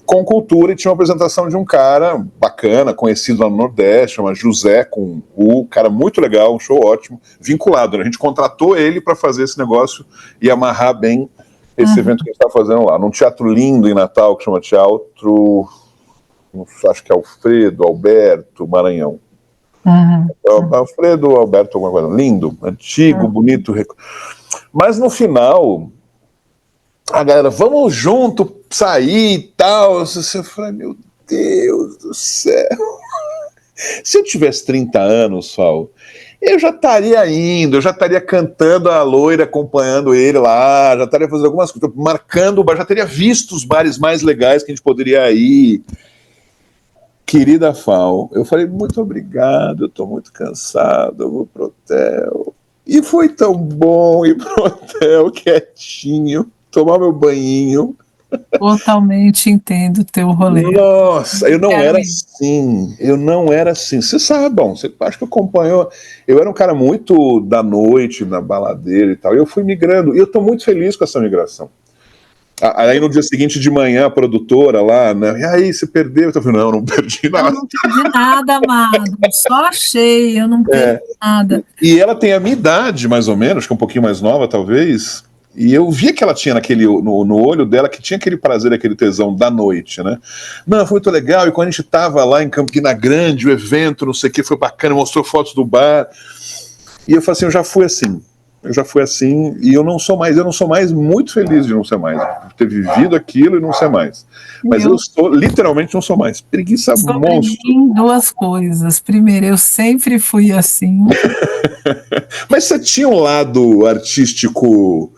com cultura, e tinha uma apresentação de um cara bacana, conhecido lá no Nordeste, chama José, com o cara muito legal, um show ótimo, vinculado, né? A gente contratou ele para fazer esse negócio e amarrar bem esse evento que a gente está fazendo lá, num teatro lindo em Natal, que chama Teatro, acho que é Alberto, Maranhão. Alfredo Alberto, alguma coisa, lindo, antigo, bonito. Mas no final, a galera, vamos junto, sair e tal. Eu falei, meu Deus do céu. Se eu tivesse 30 anos, Fal, eu já estaria indo, eu já estaria cantando a loira, acompanhando ele lá, já estaria fazendo algumas coisas, marcando o bar, já teria visto os bares mais legais que a gente poderia ir. Querida Fal, eu falei, muito obrigado, eu estou muito cansado, eu vou pro hotel. E foi tão bom ir pro hotel quietinho, tomar meu banhinho, Totalmente entendo o teu rolê. Nossa, eu não era assim. Eu não era assim. Você sabe, bom, você acho que acompanhou. Eu era um cara muito da noite, na baladeira e tal. E eu fui migrando. E eu tô muito feliz com essa migração. Aí no dia seguinte de manhã, a produtora lá, né? E aí, você perdeu? Eu falei, não perdi nada. Eu não perdi nada, amado. Só achei, eu não perdi nada. E ela tem a minha idade, mais ou menos, que é um pouquinho mais nova, talvez. E eu via que ela tinha no olho dela, que tinha aquele prazer, aquele tesão da noite, né? Não, foi muito legal. E quando a gente tava lá em Campina Grande, o evento, não sei o que, foi bacana, mostrou fotos do bar. E eu falei assim, eu já fui assim, e eu não sou mais muito feliz de não ser mais, de ter vivido aquilo e não ser mais. Mas eu literalmente não sou mais. Preguiça monstro. Mim, duas coisas. Primeiro, eu sempre fui assim. Mas você tinha um lado artístico,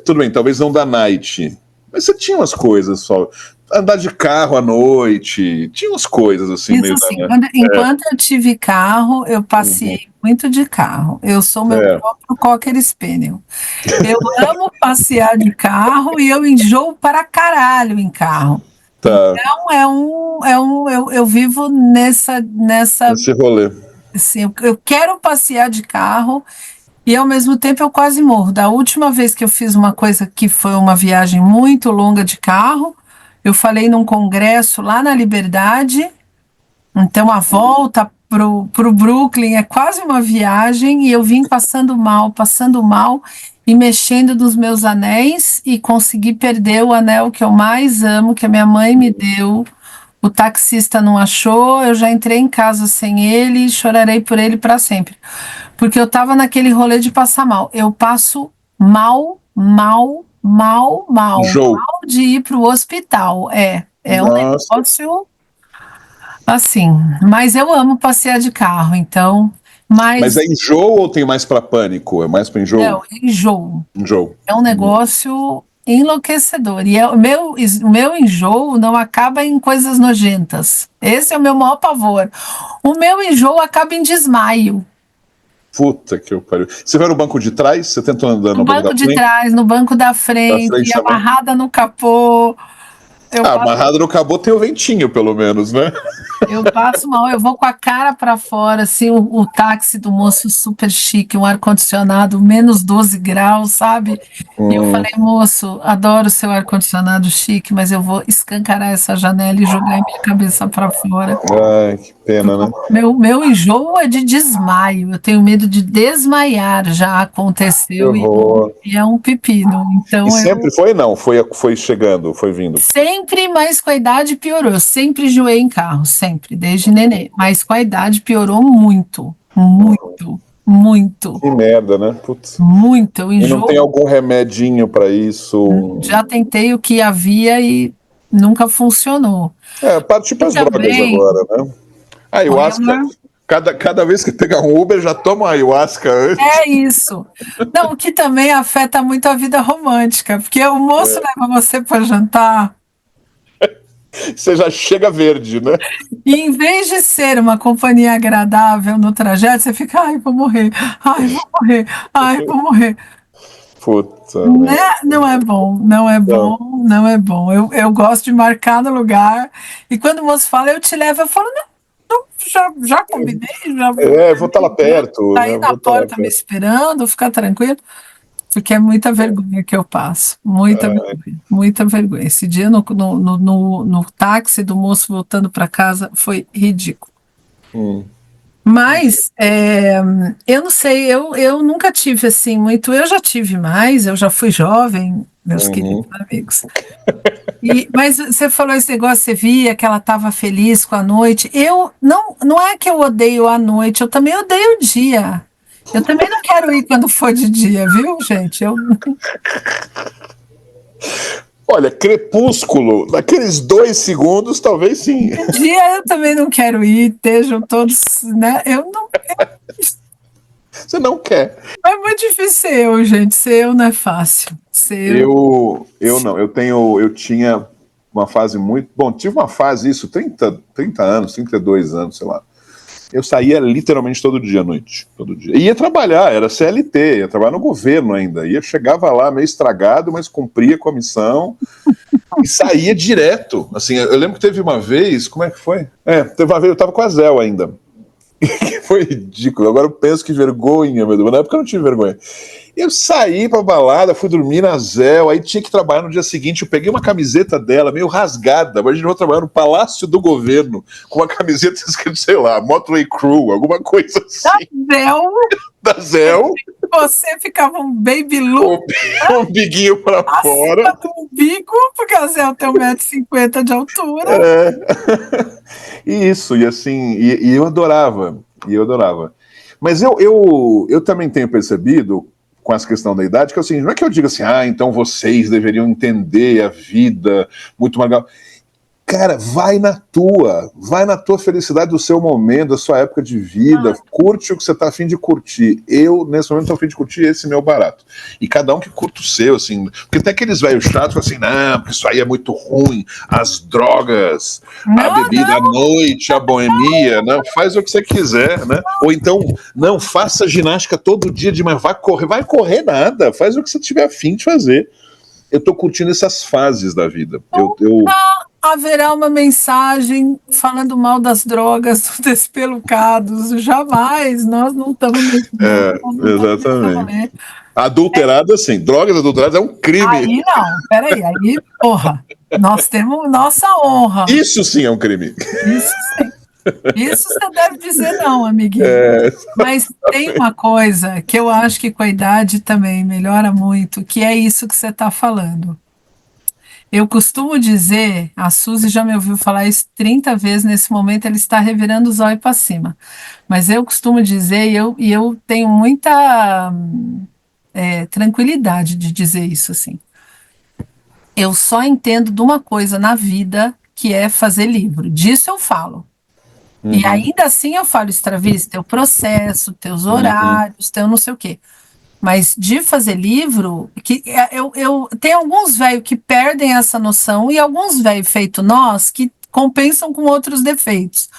tudo bem, talvez não da night, mas você tinha umas coisas só. Andar de carro à noite, tinha umas coisas assim. Isso meio assim, enquanto eu tive carro, eu passei muito de carro. Eu sou meu próprio Cocker Spaniel. Eu amo passear de carro e eu enjoo para caralho em carro. Tá. Então eu vivo nesse rolê. Assim, eu quero passear de carro e ao mesmo tempo eu quase morro. Da última vez que eu fiz uma coisa que foi uma viagem muito longa de carro, eu falei num congresso lá na Liberdade. Então a volta pro Brooklyn é quase uma viagem e eu vim passando mal e mexendo nos meus anéis e consegui perder o anel que eu mais amo, que a minha mãe me deu. O taxista não achou, eu já entrei em casa sem ele e chorarei por ele para sempre. Porque eu estava naquele rolê de passar mal. Eu passo mal de ir para o hospital. É um negócio assim. Mas eu amo passear de carro, então. Mas é enjoo ou tem mais para pânico? É mais para enjoo? Não, enjoo. Enjoo. É um negócio enlouquecedor. E o meu enjoo não acaba em coisas nojentas. Esse é o meu maior pavor. O meu enjoo acaba em desmaio. Puta que eu pariu. Você vai no banco de trás? Você tentou andar no banco de trás, no banco da frente amarrada no capô. Amarrada no capô tem o ventinho, pelo menos, né? Eu passo mal, eu vou com a cara para fora, assim, o táxi do moço super chique, um ar-condicionado, menos 12 graus, sabe? E eu falei, moço, adoro seu ar-condicionado chique, mas eu vou escancarar essa janela e jogar minha cabeça para fora. Ai, que pena, né? Meu enjoo é de desmaio, eu tenho medo de desmaiar, já aconteceu e é um pepino. Então, e sempre foi, não? Foi chegando, foi vindo? Sempre, mas com a idade piorou. Eu sempre enjoei em carro, sempre, desde nenê. Mas com a idade piorou muito, muito, muito. Que merda, né? Putz. Muito, eu enjoo. E não tem algum remedinho para isso? Já tentei o que havia e nunca funcionou. Partir para as drogas agora, né? Ayahuasca. Cada vez que pegar um Uber, já toma ayahuasca antes. É isso. Não, o que também afeta muito a vida romântica, porque o moço leva você para jantar. Você já chega verde, né? E em vez de ser uma companhia agradável no trajeto, você fica, ai, vou morrer, ai, vou morrer, ai, vou morrer. Puta. Não é bom, não é bom, não é bom. Eu gosto de marcar no lugar, e quando o moço fala, eu te levo, eu falo, não, já combinei, vou estar lá perto. Tá aí na porta me esperando, fica tranquilo. Porque é muita vergonha que eu passo. Muita vergonha. Esse dia no táxi do moço voltando para casa foi ridículo. Mas eu não sei, eu nunca tive assim muito. Eu já tive mais, eu já fui jovem, meus queridos amigos. Mas você falou esse negócio, você via que ela estava feliz com a noite. Eu não é que eu odeio a noite, eu também odeio o dia. Eu também não quero ir quando for de dia, viu, gente? Olha, crepúsculo, naqueles 2 segundos, talvez sim. De dia eu também não quero ir, estejam todos, né? Você não quer. É muito difícil ser eu, gente. Ser eu não é fácil. Eu não. Eu tinha uma fase muito... Bom, tive uma fase, 30 anos, 32 anos, sei lá. Eu saía literalmente todo dia à noite. Todo dia. Ia trabalhar, era CLT, ia trabalhar no governo ainda. Chegava lá meio estragado, mas cumpria com a missão e saía direto. Assim, eu lembro que teve uma vez, como é que foi? Teve uma vez, eu tava com a Zéu ainda. Foi ridículo. Agora eu penso que vergonha, meu Deus. Na época eu não tive vergonha. Eu saí pra balada, fui dormir na Zéu, aí tinha que trabalhar no dia seguinte. Eu peguei uma camiseta dela, meio rasgada. Imagina, eu vou trabalhar no Palácio do Governo com uma camiseta escrita, sei lá, Motley Crue, alguma coisa assim. Da Zéu. Você ficava um baby look. Com o biguinho pra fora. Do umbigo, porque a Zéu tem 1,50 m de altura. Isso, e assim, e eu adorava. Mas eu também tenho percebido, com essa questão da idade, que assim, não é que eu diga assim, então vocês deveriam entender a vida muito mais legal. Cara, vai na tua felicidade do seu momento, da sua época de vida, curte o que você tá a fim de curtir. Eu, nesse momento, tô a fim de curtir esse meu barato. E cada um que curta o seu, assim, porque tem aqueles velhos chatos, assim, não, porque isso aí é muito ruim, as drogas, a bebida à noite, a boemia, não, faz o que você quiser, né? Ou então, não, faça ginástica todo dia de manhã, vai correr nada, faz o que você tiver a fim de fazer. Eu tô curtindo essas fases da vida. Haverá uma mensagem falando mal das drogas, dos despelucados. Jamais, nós não estamos nesse exatamente. Adulterado, assim, drogas adulteradas é um crime. Aí não, peraí, aí, porra, nós temos nossa honra. Isso sim é um crime. Isso sim. Isso você deve dizer não, amiguinho. Mas tem uma coisa que eu acho que com a idade também melhora muito, que é isso que você está falando. Eu costumo dizer, a Suzy já me ouviu falar isso 30 vezes, nesse momento ele está revirando os olhos para cima, mas eu costumo dizer, e eu tenho muita tranquilidade de dizer isso assim, eu só entendo de uma coisa na vida, que é fazer livro, disso eu falo. E ainda assim eu falo, Stravys, teu processo, teus horários, teu não sei o quê. Mas de fazer livro, que eu tem alguns velhos que perdem essa noção e alguns velhos feito nós que compensam com outros defeitos.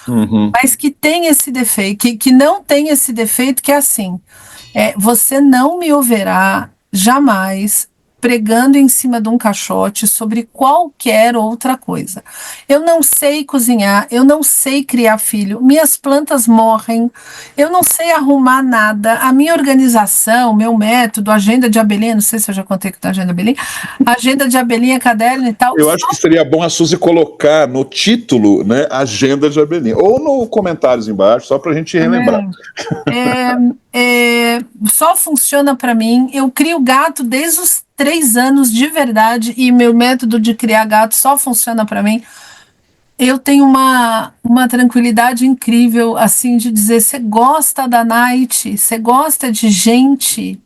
Mas que tem esse defeito, que não tem esse defeito, que é assim, você não me ouvirá jamais pregando em cima de um caixote sobre qualquer outra coisa. Eu não sei cozinhar, eu não sei criar filho, minhas plantas morrem, eu não sei arrumar nada, a minha organização, meu método, agenda de abelhinha, não sei se eu já contei que tem agenda de abelhinha, agenda de abelhinha, caderno e tal. Eu acho que seria bom a Suzy colocar no título, né, agenda de abelhinha, ou no comentários embaixo, só pra gente relembrar. Só funciona para mim, eu crio gato desde os 3 anos de verdade e meu método de criar gato só funciona para mim. Eu tenho uma tranquilidade incrível, assim, de dizer, você gosta da night, você gosta de gente,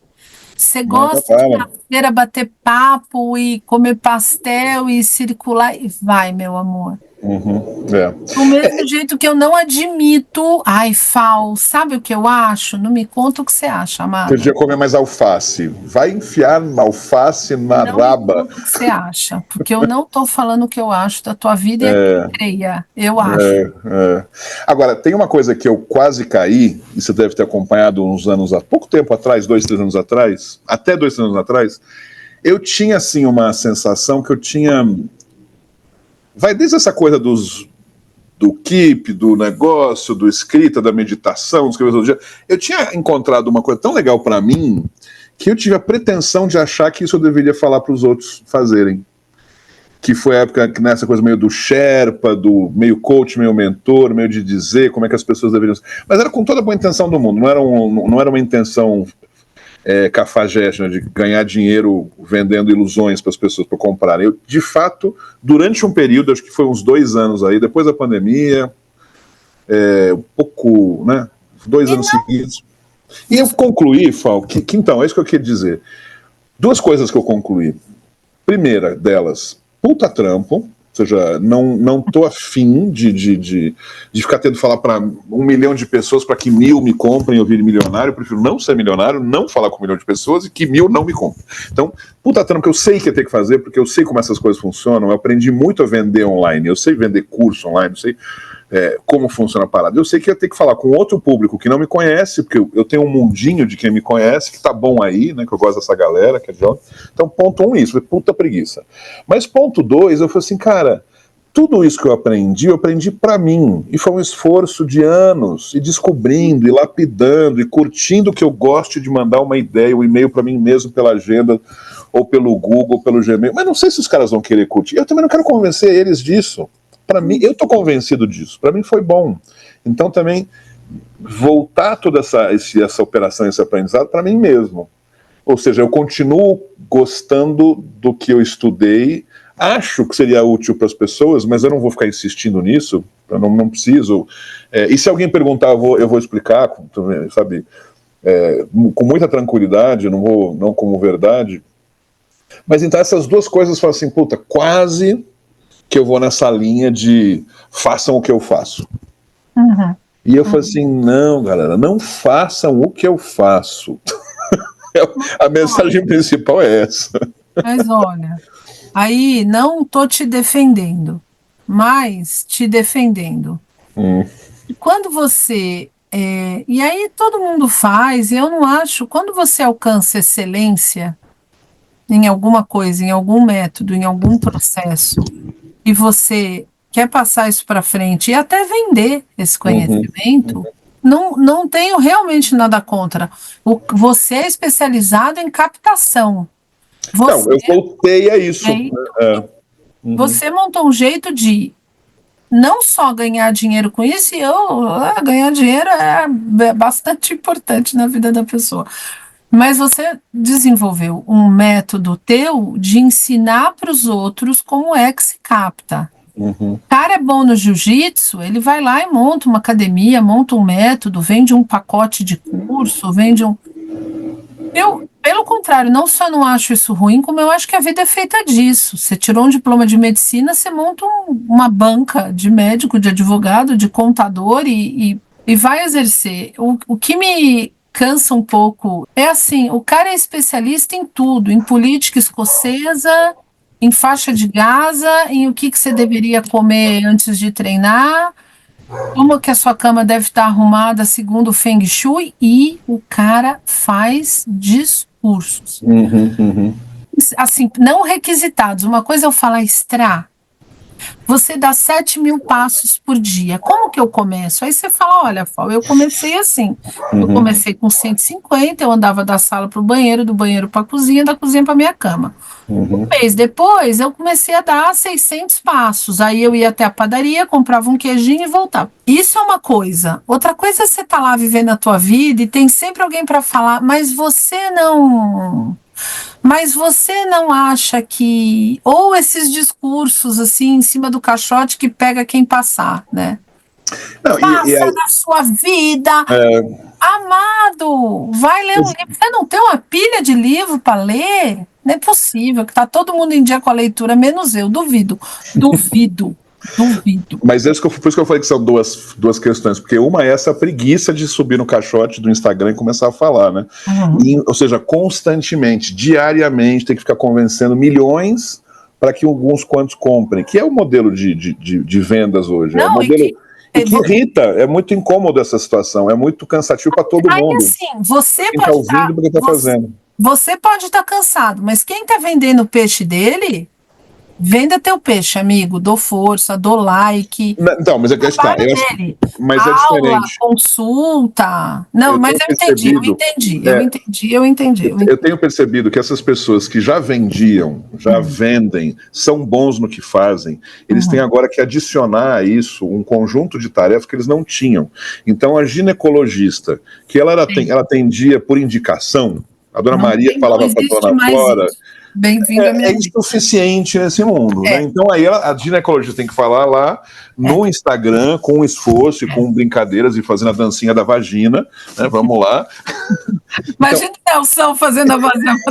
você gosta de na feira bater papo e comer pastel e circular, e vai, meu amor. Do mesmo jeito que eu não admito, Fal, sabe o que eu acho? Não me conta o que você acha, amada. Você devia comer mais alface. Vai enfiar alface na raba. Não me conta o que você acha, porque eu não tô falando o que eu acho da tua vida e quem creia, eu acho. Agora, tem uma coisa que eu quase caí, e você deve ter acompanhado uns anos, há pouco tempo atrás, 2, 3 anos atrás, até 2, 3 anos atrás, eu tinha, assim, uma sensação que eu tinha... Vai desde essa coisa do keep, do negócio, do escrita, da meditação, do escrever todo dia. Eu tinha encontrado uma coisa tão legal para mim que eu tive a pretensão de achar que isso eu deveria falar para os outros fazerem. Que foi a época nessa coisa meio do Sherpa, do meio coach, meio mentor, meio de dizer como é que as pessoas deveriam... Mas era com toda a boa intenção do mundo, não era uma intenção... cafajeste, né, de ganhar dinheiro vendendo ilusões para as pessoas para comprarem. Eu, de fato, durante um período, acho que foi uns 2 anos aí, depois da pandemia, um pouco, né, 2 anos seguidos. E eu concluí, Fal, que então, é isso que eu queria dizer. 2 coisas que eu concluí. Primeira delas, puta trampo, ou seja, não tô afim de ficar tendo que falar para 1 milhão de pessoas para que 1000 me comprem e eu vire milionário. Eu prefiro não ser milionário, não falar com 1 milhão de pessoas e que 1000 não me comprem. Então, puta trampo que eu sei que eu tenho que fazer, porque eu sei como essas coisas funcionam. Eu aprendi muito a vender online, eu sei vender curso online, eu sei como funciona a parada. Eu sei que ia ter que falar com outro público que não me conhece, porque eu tenho um mundinho de quem me conhece, que tá bom aí, né, que eu gosto dessa galera, que é jovem. Então, ponto 1, isso, foi puta preguiça. Mas ponto 2, eu falei assim, cara, tudo isso que eu aprendi pra mim, e foi um esforço de anos, e descobrindo, e lapidando, e curtindo que eu gosto de mandar uma ideia, um e-mail pra mim mesmo pela agenda, ou pelo Google, ou pelo Gmail, mas não sei se os caras vão querer curtir. Eu também não quero convencer eles disso. Para mim, eu tô convencido disso. Para mim foi bom. Então também voltar toda essa operação, esse aprendizado para mim mesmo. Ou seja, eu continuo gostando do que eu estudei, acho que seria útil para as pessoas, mas eu não vou ficar insistindo nisso. Eu não preciso. E se alguém perguntar, eu vou explicar, sabe? Com muita tranquilidade, não como verdade. Mas então essas duas coisas falam assim, puta, quase que eu vou nessa linha de façam o que eu faço. Uhum. E eu falei assim, não, galera, não façam o que eu faço. A mensagem principal é essa. Mas olha, aí não tô te defendendo, mas te defendendo. Quando você... e aí todo mundo faz, e eu não acho... Quando você alcança excelência em alguma coisa, em algum método, em algum processo, e você quer passar isso para frente e até vender esse conhecimento, não tenho realmente nada contra. Você é especializado em captação. Não, eu voltei a isso. Você montou um jeito de não só ganhar dinheiro com isso, e ganhar dinheiro é bastante importante na vida da pessoa. Mas você desenvolveu um método teu de ensinar para os outros como é que se capta. O cara é bom no jiu-jitsu, ele vai lá e monta uma academia, monta um método, vende um pacote de curso, vende um... Eu, pelo contrário, não só não acho isso ruim, como eu acho que a vida é feita disso. Você tirou um diploma de medicina, você monta uma banca de médico, de advogado, de contador e vai exercer. O que me cansa um pouco é assim, o cara é especialista em tudo, em política escocesa, em faixa de Gaza, em o que você deveria comer antes de treinar, como que a sua cama deve estar arrumada segundo o Feng Shui, e o cara faz discursos. Assim, não requisitados. Uma coisa eu falar, você dá 7.000 passos por dia. Como que eu começo? Aí você fala, olha, Fal, eu comecei assim. Eu comecei com 150, eu andava da sala para o banheiro, do banheiro para a cozinha, da cozinha para minha cama. Um mês depois, eu comecei a dar 600 passos. Aí eu ia até a padaria, comprava um queijinho e voltava. Isso é uma coisa. Outra coisa é você estar lá vivendo a tua vida e tem sempre alguém para falar, mas você não acha que... Ou esses discursos, assim, em cima do caixote que pega quem passar, né? Não, Faça da sua vida... Amado, vai ler um livro. Você não tem uma pilha de livro para ler? Não é possível, que tá todo mundo em dia com a leitura, menos eu. Duvido. Mas por isso que eu falei que são duas questões, porque uma é essa preguiça de subir no caixote do Instagram e começar a falar, né? Ou seja, constantemente, diariamente, tem que ficar convencendo milhões para que alguns quantos comprem, que é o modelo de vendas hoje. Não, é o modelo... E que irrita, é muito incômodo essa situação, é muito cansativo para todo mundo. Assim, você quem pode ouvindo porque está fazendo. Você pode estar cansado, mas quem está vendendo o peixe dele, venda teu peixe, amigo. Dou força, dou like. Então, mas é que está. Mas é diferente. Consulta. Não, mas eu entendi. Eu tenho percebido que essas pessoas que já vendiam, já vendem, são bons no que fazem, eles têm agora que adicionar a isso um conjunto de tarefas que eles não tinham. Então, a ginecologista, que ela atendia por indicação, a dona Maria falava para a dona Flora... Bem-vinda, minha amiga. Insuficiente nesse mundo, né? Então aí a ginecologista tem que falar lá no Instagram com esforço e com brincadeiras e fazendo a dancinha da vagina, né? Vamos lá. Imagina o Nelson fazendo a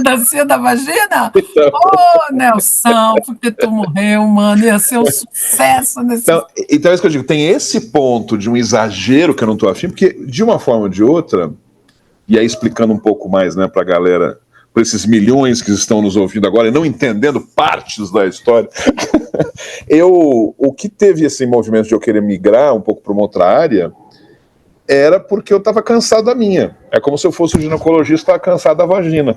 dancinha da vagina. Ô, Nelson, porque tu morreu, mano, ia ser um sucesso nesse... Então é isso que eu digo, tem esse ponto de um exagero que eu não tô afim, porque de uma forma ou de outra, e aí explicando um pouco mais, né, pra galera... para esses milhões que estão nos ouvindo agora e não entendendo partes da história, o que teve esse movimento de eu querer migrar um pouco para uma outra área era porque eu estava cansado da minha. É como se eu fosse um ginecologista, estava cansado da vagina,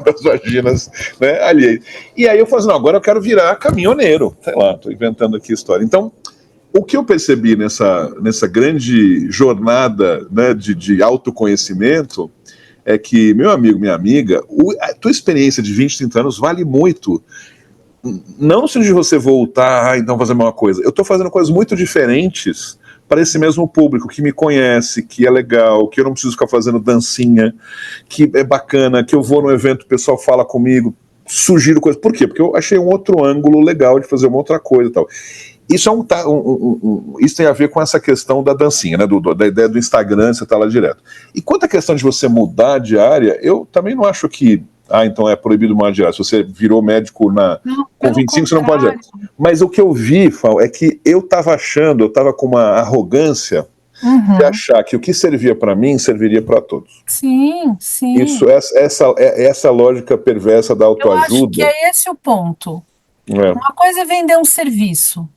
das vaginas, né, alheias. E aí eu falei assim, não, agora eu quero virar caminhoneiro. Sei lá, estou inventando aqui a história. Então, o que eu percebi nessa grande jornada, né, de autoconhecimento é que, meu amigo, minha amiga, a tua experiência de 20, 30 anos vale muito. Não no sentido de você voltar, então fazer a mesma coisa. Eu estou fazendo coisas muito diferentes para esse mesmo público que me conhece, que é legal, que eu não preciso ficar fazendo dancinha, que é bacana, que eu vou no evento, o pessoal fala comigo, sugiro coisas. Por quê? Porque eu achei um outro ângulo legal de fazer uma outra coisa e tal. Isso, isso tem a ver com essa questão da dancinha, né, da ideia do Instagram, você está lá direto. E quanto à questão de você mudar de área, eu também não acho que então é proibido mudar de área. Se você virou médico com 25, você não pode. Mas o que eu vi, Fal, é que eu estava com uma arrogância de achar que o que servia para mim serviria para todos. Sim, sim. Essa lógica perversa da autoajuda. Eu acho que é esse o ponto. Uma coisa é vender um serviço.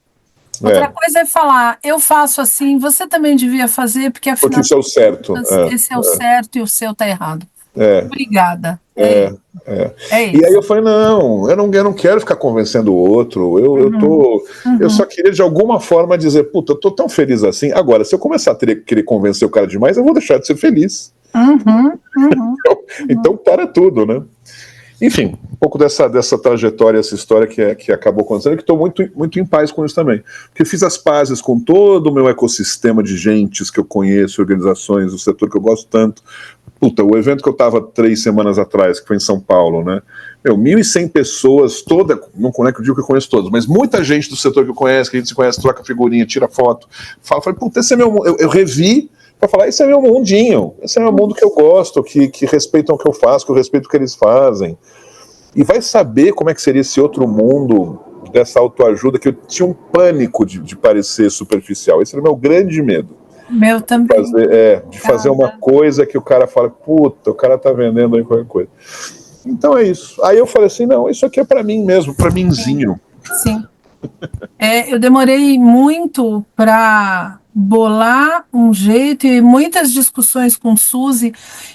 Outra coisa é falar, eu faço assim, você também devia fazer, porque afinal... Porque isso é o certo. Esse é o certo e o seu está errado. Obrigada. Isso. E aí eu falei, não, eu não quero ficar convencendo o outro, eu só queria de alguma forma dizer, puta, eu tô tão feliz assim, agora, se eu começar a querer convencer o cara demais, eu vou deixar de ser feliz. Então para tudo, né? Enfim, um pouco dessa trajetória, essa história que acabou acontecendo, que estou muito em paz com isso também. Porque eu fiz as pazes com todo o meu ecossistema de gentes que eu conheço, organizações, o setor que eu gosto tanto. Puta, o evento que eu estava 3 semanas atrás, que foi em São Paulo, né? 1.100 pessoas, não é que eu digo que eu conheço todos, mas muita gente do setor que eu conheço, que a gente se conhece, troca figurinha, tira foto. Falei, puta, esse é meu... Eu revi para falar, esse é meu mundinho, esse é meu mundo que eu gosto, que respeitam o que eu faço, que eu respeito o que eles fazem. E vai saber como é que seria esse outro mundo dessa autoajuda, que eu tinha um pânico de parecer superficial. Esse era o meu grande medo. Meu também. Fazer uma coisa que o cara fala, puta, o cara tá vendendo aí qualquer coisa. Então é isso. Aí eu falei assim, não, isso aqui é para mim mesmo, para mimzinho. Sim. Eu demorei muito para bolar um jeito e muitas discussões com Suzy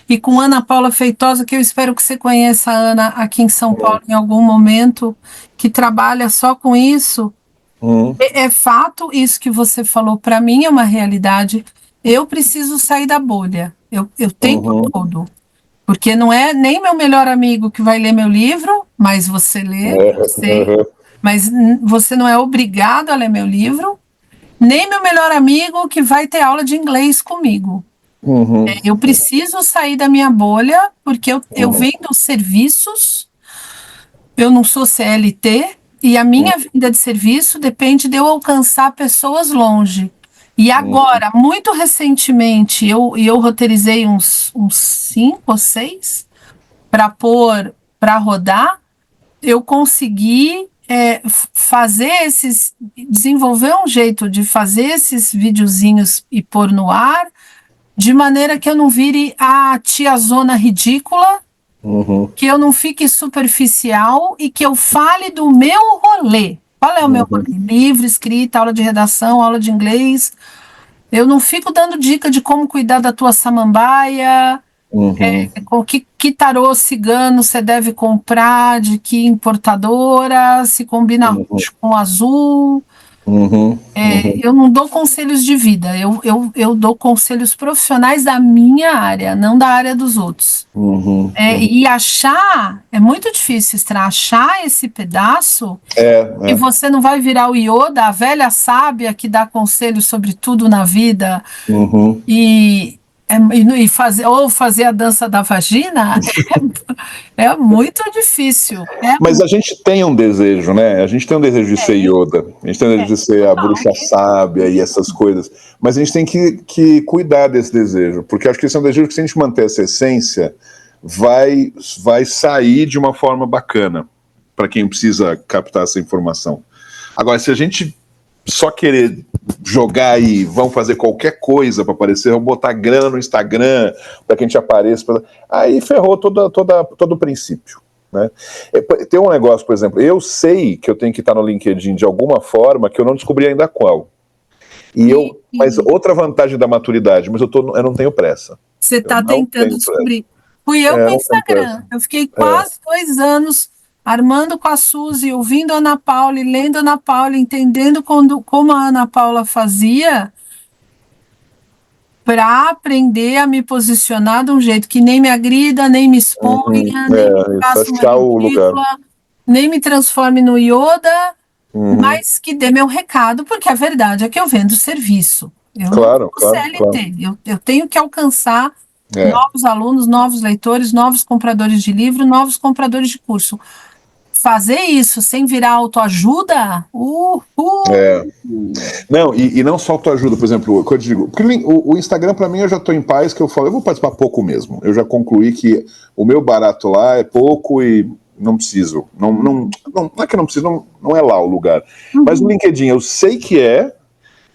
e com Ana Paula Feitosa, que eu espero que você conheça a Ana aqui em São Paulo em algum momento, que trabalha só com isso. É fato isso que você falou, para mim é uma realidade. Eu preciso sair da bolha, eu tempo todo. Porque não é nem meu melhor amigo que vai ler meu livro, mas você lê, mas você não é obrigado a ler meu livro, nem meu melhor amigo que vai ter aula de inglês comigo. Eu preciso sair da minha bolha, porque eu vendo serviços, eu não sou CLT, e a minha vida de serviço depende de eu alcançar pessoas longe. E agora, muito recentemente, eu roteirizei uns 5 ou 6 para rodar, eu consegui desenvolver um jeito de fazer esses videozinhos e pôr no ar, de maneira que eu não vire a tiazona ridícula, que eu não fique superficial e que eu fale do meu rolê. Qual é o meu rolê? Livro, escrita, aula de redação, aula de inglês. Eu não fico dando dica de como cuidar da tua samambaia, que tarô cigano você deve comprar, de que importadora, se combina roxo com azul. Eu não dou conselhos de vida, eu dou conselhos profissionais da minha área, não da área dos outros. E achar, é muito difícil, Estra, achar esse pedaço que você não vai virar o Yoda, a velha sábia que dá conselhos sobre tudo na vida e fazer a dança da vagina é muito difícil. Mas a gente tem um desejo, né? A gente tem um desejo de ser Yoda, a gente tem um desejo de ser a bruxa sábia e essas coisas, mas a gente tem que cuidar desse desejo, porque acho que esse é um desejo que, se a gente manter essa essência, vai sair de uma forma bacana para quem precisa captar essa informação. Agora, se a gente só querer jogar aí, vão fazer qualquer coisa para aparecer, vão botar grana no Instagram para que a gente apareça. Aí ferrou todo o princípio. Né? Tem um negócio, por exemplo, eu sei que eu tenho que estar no LinkedIn de alguma forma que eu não descobri ainda qual. Mas outra vantagem da maturidade, mas eu não tenho pressa. Você está tentando descobrir. Fui eu com o Instagram. Eu fiquei quase 2 anos armando com a Suzy, ouvindo a Ana Paula e lendo a Ana Paula, entendendo como a Ana Paula fazia, para aprender a me posicionar de um jeito que nem me agrida, nem me exponha, nem me faça uma ridícula, nem me transforme no Yoda, mas que dê meu recado, porque a verdade é que eu vendo serviço. Eu não sou CLT. Eu tenho que alcançar novos alunos, novos leitores, novos compradores de livro, novos compradores de curso. Fazer isso sem virar autoajuda? Não, e não só autoajuda, por exemplo, o que eu digo, porque o Instagram, para mim, eu já estou em paz, que eu falo, eu vou participar pouco mesmo. Eu já concluí que o meu barato lá é pouco e não preciso. Não é que eu não preciso, não é lá o lugar. Mas no LinkedIn eu sei que é,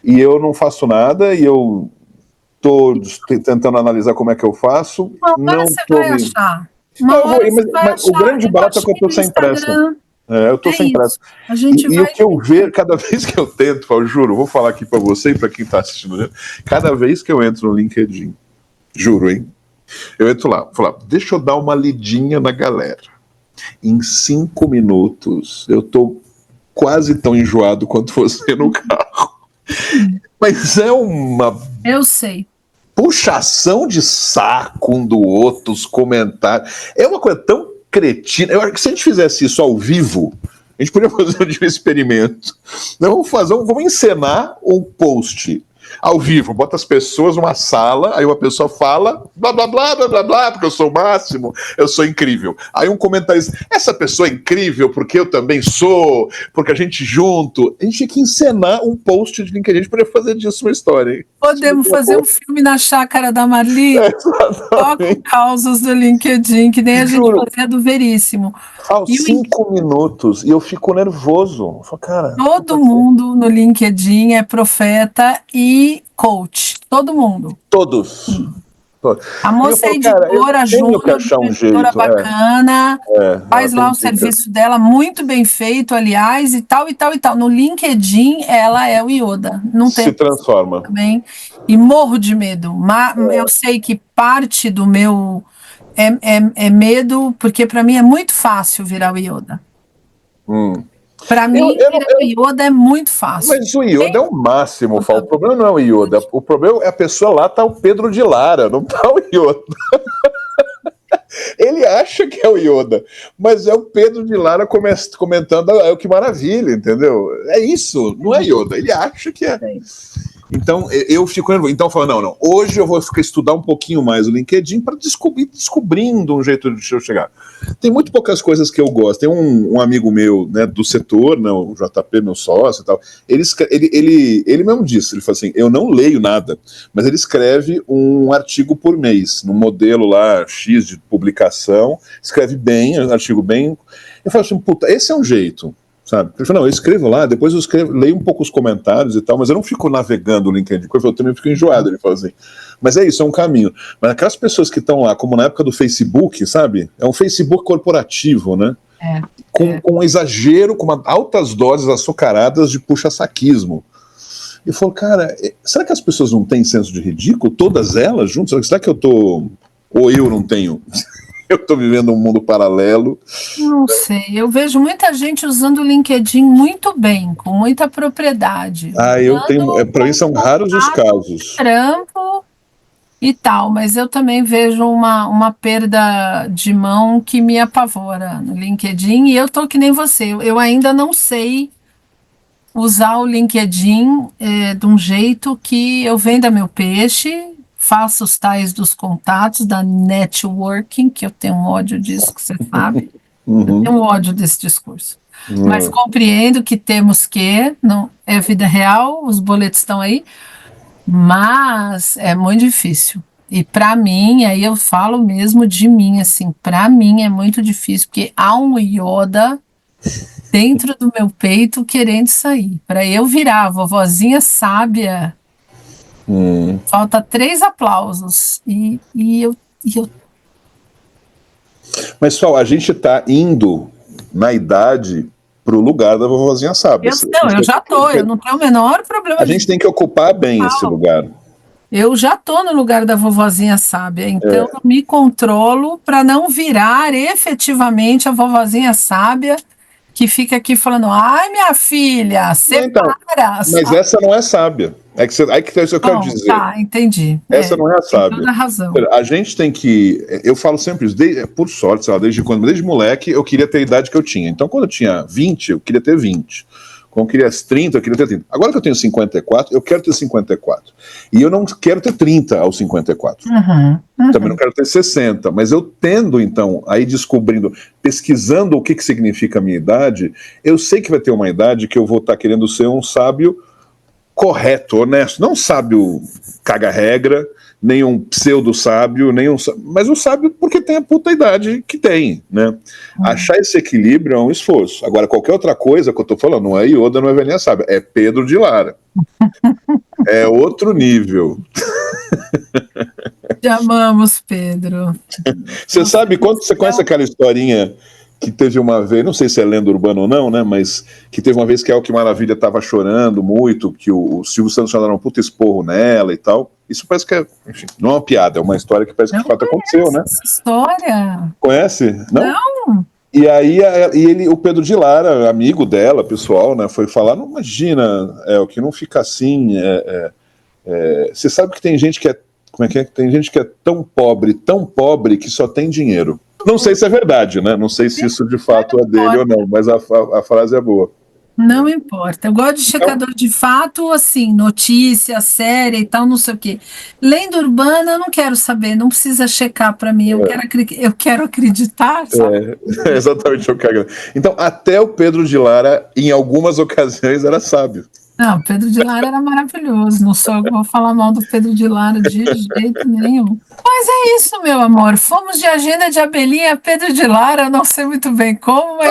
e eu não faço nada, e eu estou tentando analisar como é que eu faço. Não você vai achar. Mas o grande barato é que eu estou sem pressa. Eu estou sem pressa. E o que eu vejo, cada vez que eu tento, eu juro, vou falar aqui para você e para quem está assistindo, né? Cada vez que eu entro no LinkedIn, juro, hein? Eu entro lá, vou falar, deixa eu dar uma lidinha na galera. Em 5 minutos, eu estou quase tão enjoado quanto você no carro. Mas é uma... Eu sei. Puxação de saco um do outro, os comentários. É uma coisa tão cretina. Eu acho que se a gente fizesse isso ao vivo, a gente podia fazer um experimento. Vamos encenar um post ao vivo, bota as pessoas numa sala, aí uma pessoa fala, blá, blá, blá, blá, blá, blá, porque eu sou o máximo, eu sou incrível. Aí um comentarista, essa pessoa é incrível porque eu também sou, porque a gente junto. A gente tinha que encenar um post de LinkedIn, a gente poderia fazer disso uma história. Hein? Podemos fazer um filme na chácara da Marli, só com causas do LinkedIn, que nem a gente fazia do Veríssimo. Aos 5 minutos, e eu fico nervoso. Eu falo, cara, todo mundo no LinkedIn é profeta e coach. Todo mundo. Todos. A moça é editora, júnior, editora bacana, faz lá o serviço dela muito bem feito, aliás, e tal, e tal, e tal. No LinkedIn, ela é o Yoda. Não tem. Se transforma. Também. E morro de medo. Mas eu sei que parte do meu é medo, porque para mim é muito fácil virar o Yoda. Para mim, o Yoda é muito fácil. Mas o Yoda é o máximo, Fal. O problema não é o Yoda. O problema é a pessoa lá, tá o Pedro de Lara, não tá o Yoda. Ele acha que é o Yoda, mas é o Pedro de Lara comentando, que maravilha, entendeu? É isso, não é Yoda. Ele acha que é. Então, eu fico nervoso. Então, eu falo, não, hoje eu vou estudar um pouquinho mais o LinkedIn para descobrindo um jeito de eu chegar. Tem muito poucas coisas que eu gosto. Tem um amigo meu, né, do setor, né, o JP, meu sócio e tal, ele mesmo disse, ele falou assim, eu não leio nada, mas ele escreve um artigo por mês, num modelo lá, X de publicação, escreve bem, artigo bem. Eu falo assim, puta, esse é um jeito. Sabe? Ele falou, não, eu escrevo lá, depois leio um pouco os comentários e tal, mas eu não fico navegando o LinkedIn, porque eu também fico enjoado, ele falou assim. Mas é isso, é um caminho. Mas aquelas pessoas que estão lá, como na época do Facebook, sabe? É um Facebook corporativo, né? Com exagero, com altas doses açucaradas de puxa-saquismo. E eu falo, cara, será que as pessoas não têm senso de ridículo? Todas elas juntas? Será que eu tô... Ou eu não tenho... Eu estou vivendo um mundo paralelo. Não sei, eu vejo muita gente usando o LinkedIn muito bem, com muita propriedade. Eu tenho, para mim são raros os casos. Trampo e tal, mas eu também vejo uma perda de mão que me apavora no LinkedIn, e eu tô que nem você, eu ainda não sei usar o LinkedIn de um jeito que eu venda meu peixe, faço os tais dos contatos, da networking, que eu tenho um ódio disso, que você sabe. Eu tenho um ódio desse discurso. Mas compreendo que temos que, não é vida real, os boletos estão aí, mas é muito difícil. E para mim, aí eu falo mesmo de mim, assim, para mim é muito difícil, porque há um Yoda dentro do meu peito querendo sair. Para eu virar a vovozinha sábia, falta 3 aplausos. E eu. Mas, pessoal, a gente está indo na idade para o lugar da vovozinha sábia. Eu já tô, eu não tenho o menor problema. A gente tem que ocupar bem esse lugar. Eu já tô no lugar da vovozinha sábia, então eu me controlo para não virar efetivamente a vovozinha sábia que fica aqui falando, ai, minha filha, separa. Mas essa não é sábia. É que isso eu quero dizer. Tá, entendi. Essa não é a sábia. Toda razão. A gente tem que... Eu falo sempre isso, por sorte, sei lá, desde moleque, eu queria ter a idade que eu tinha. Então, quando eu tinha 20, eu queria ter 20. Quando eu queria 30, eu queria ter 30. Agora que eu tenho 54, eu quero ter 54. E eu não quero ter 30 aos 54. Também não quero ter 60. Mas eu tendo, então, aí descobrindo, pesquisando o que significa a minha idade, eu sei que vai ter uma idade que eu vou estar querendo ser um sábio correto, honesto. Não um sábio caga-regra, nem um pseudo-sábio, mas um sábio porque tem a puta idade que tem, né? Achar esse equilíbrio é um esforço. Agora, qualquer outra coisa que eu tô falando, não é Yoda, não é velhinha sábia, é Pedro de Lara. É outro nível. Te amamos, Pedro. Você sabe, quando você conhece aquela historinha que teve uma vez, não sei se é lenda urbana ou não, né, mas que teve uma vez que a Que Maravilha estava chorando muito, que o Silvio Santos já deu um puta esporro nela e tal. Isso parece que é, enfim, não é uma piada, é uma história que parece que de fato aconteceu, né? Essa história? Conhece? Não. E aí o Pedro de Lara, amigo dela, pessoal, né, foi falar, não imagina, o que não fica assim, você sabe que tem gente que é, como é que é? Tem gente que é tão pobre que só tem dinheiro. Não sei se é verdade, né? Não sei se isso de fato é dele ou não, mas a frase é boa. Não importa. Eu gosto de checador de fato, assim, notícia, série e tal, não sei o quê. Lenda urbana, eu não quero saber, não precisa checar para mim. Eu quero acreditar, sabe? É exatamente o que eu quero. Então, até o Pedro de Lara, em algumas ocasiões, era sábio. Não, Pedro de Lara era maravilhoso. Não sou eu que vou falar mal do Pedro de Lara de jeito nenhum. Mas é isso, meu amor. Fomos de agenda de abelhinha a Pedro de Lara. Eu não sei muito bem como, mas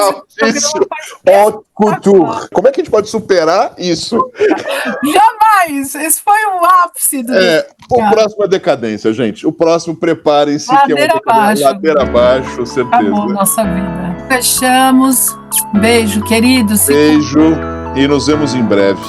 Haute couture. Como é que a gente pode superar isso? Jamais! Esse foi o ápice do. O próximo é decadência, gente. O próximo, preparem-se. Ladeira abaixo. Ladeira abaixo, certeza. Acabou nossa vida. Fechamos. Beijo, queridos. Beijo. E nos vemos em breve.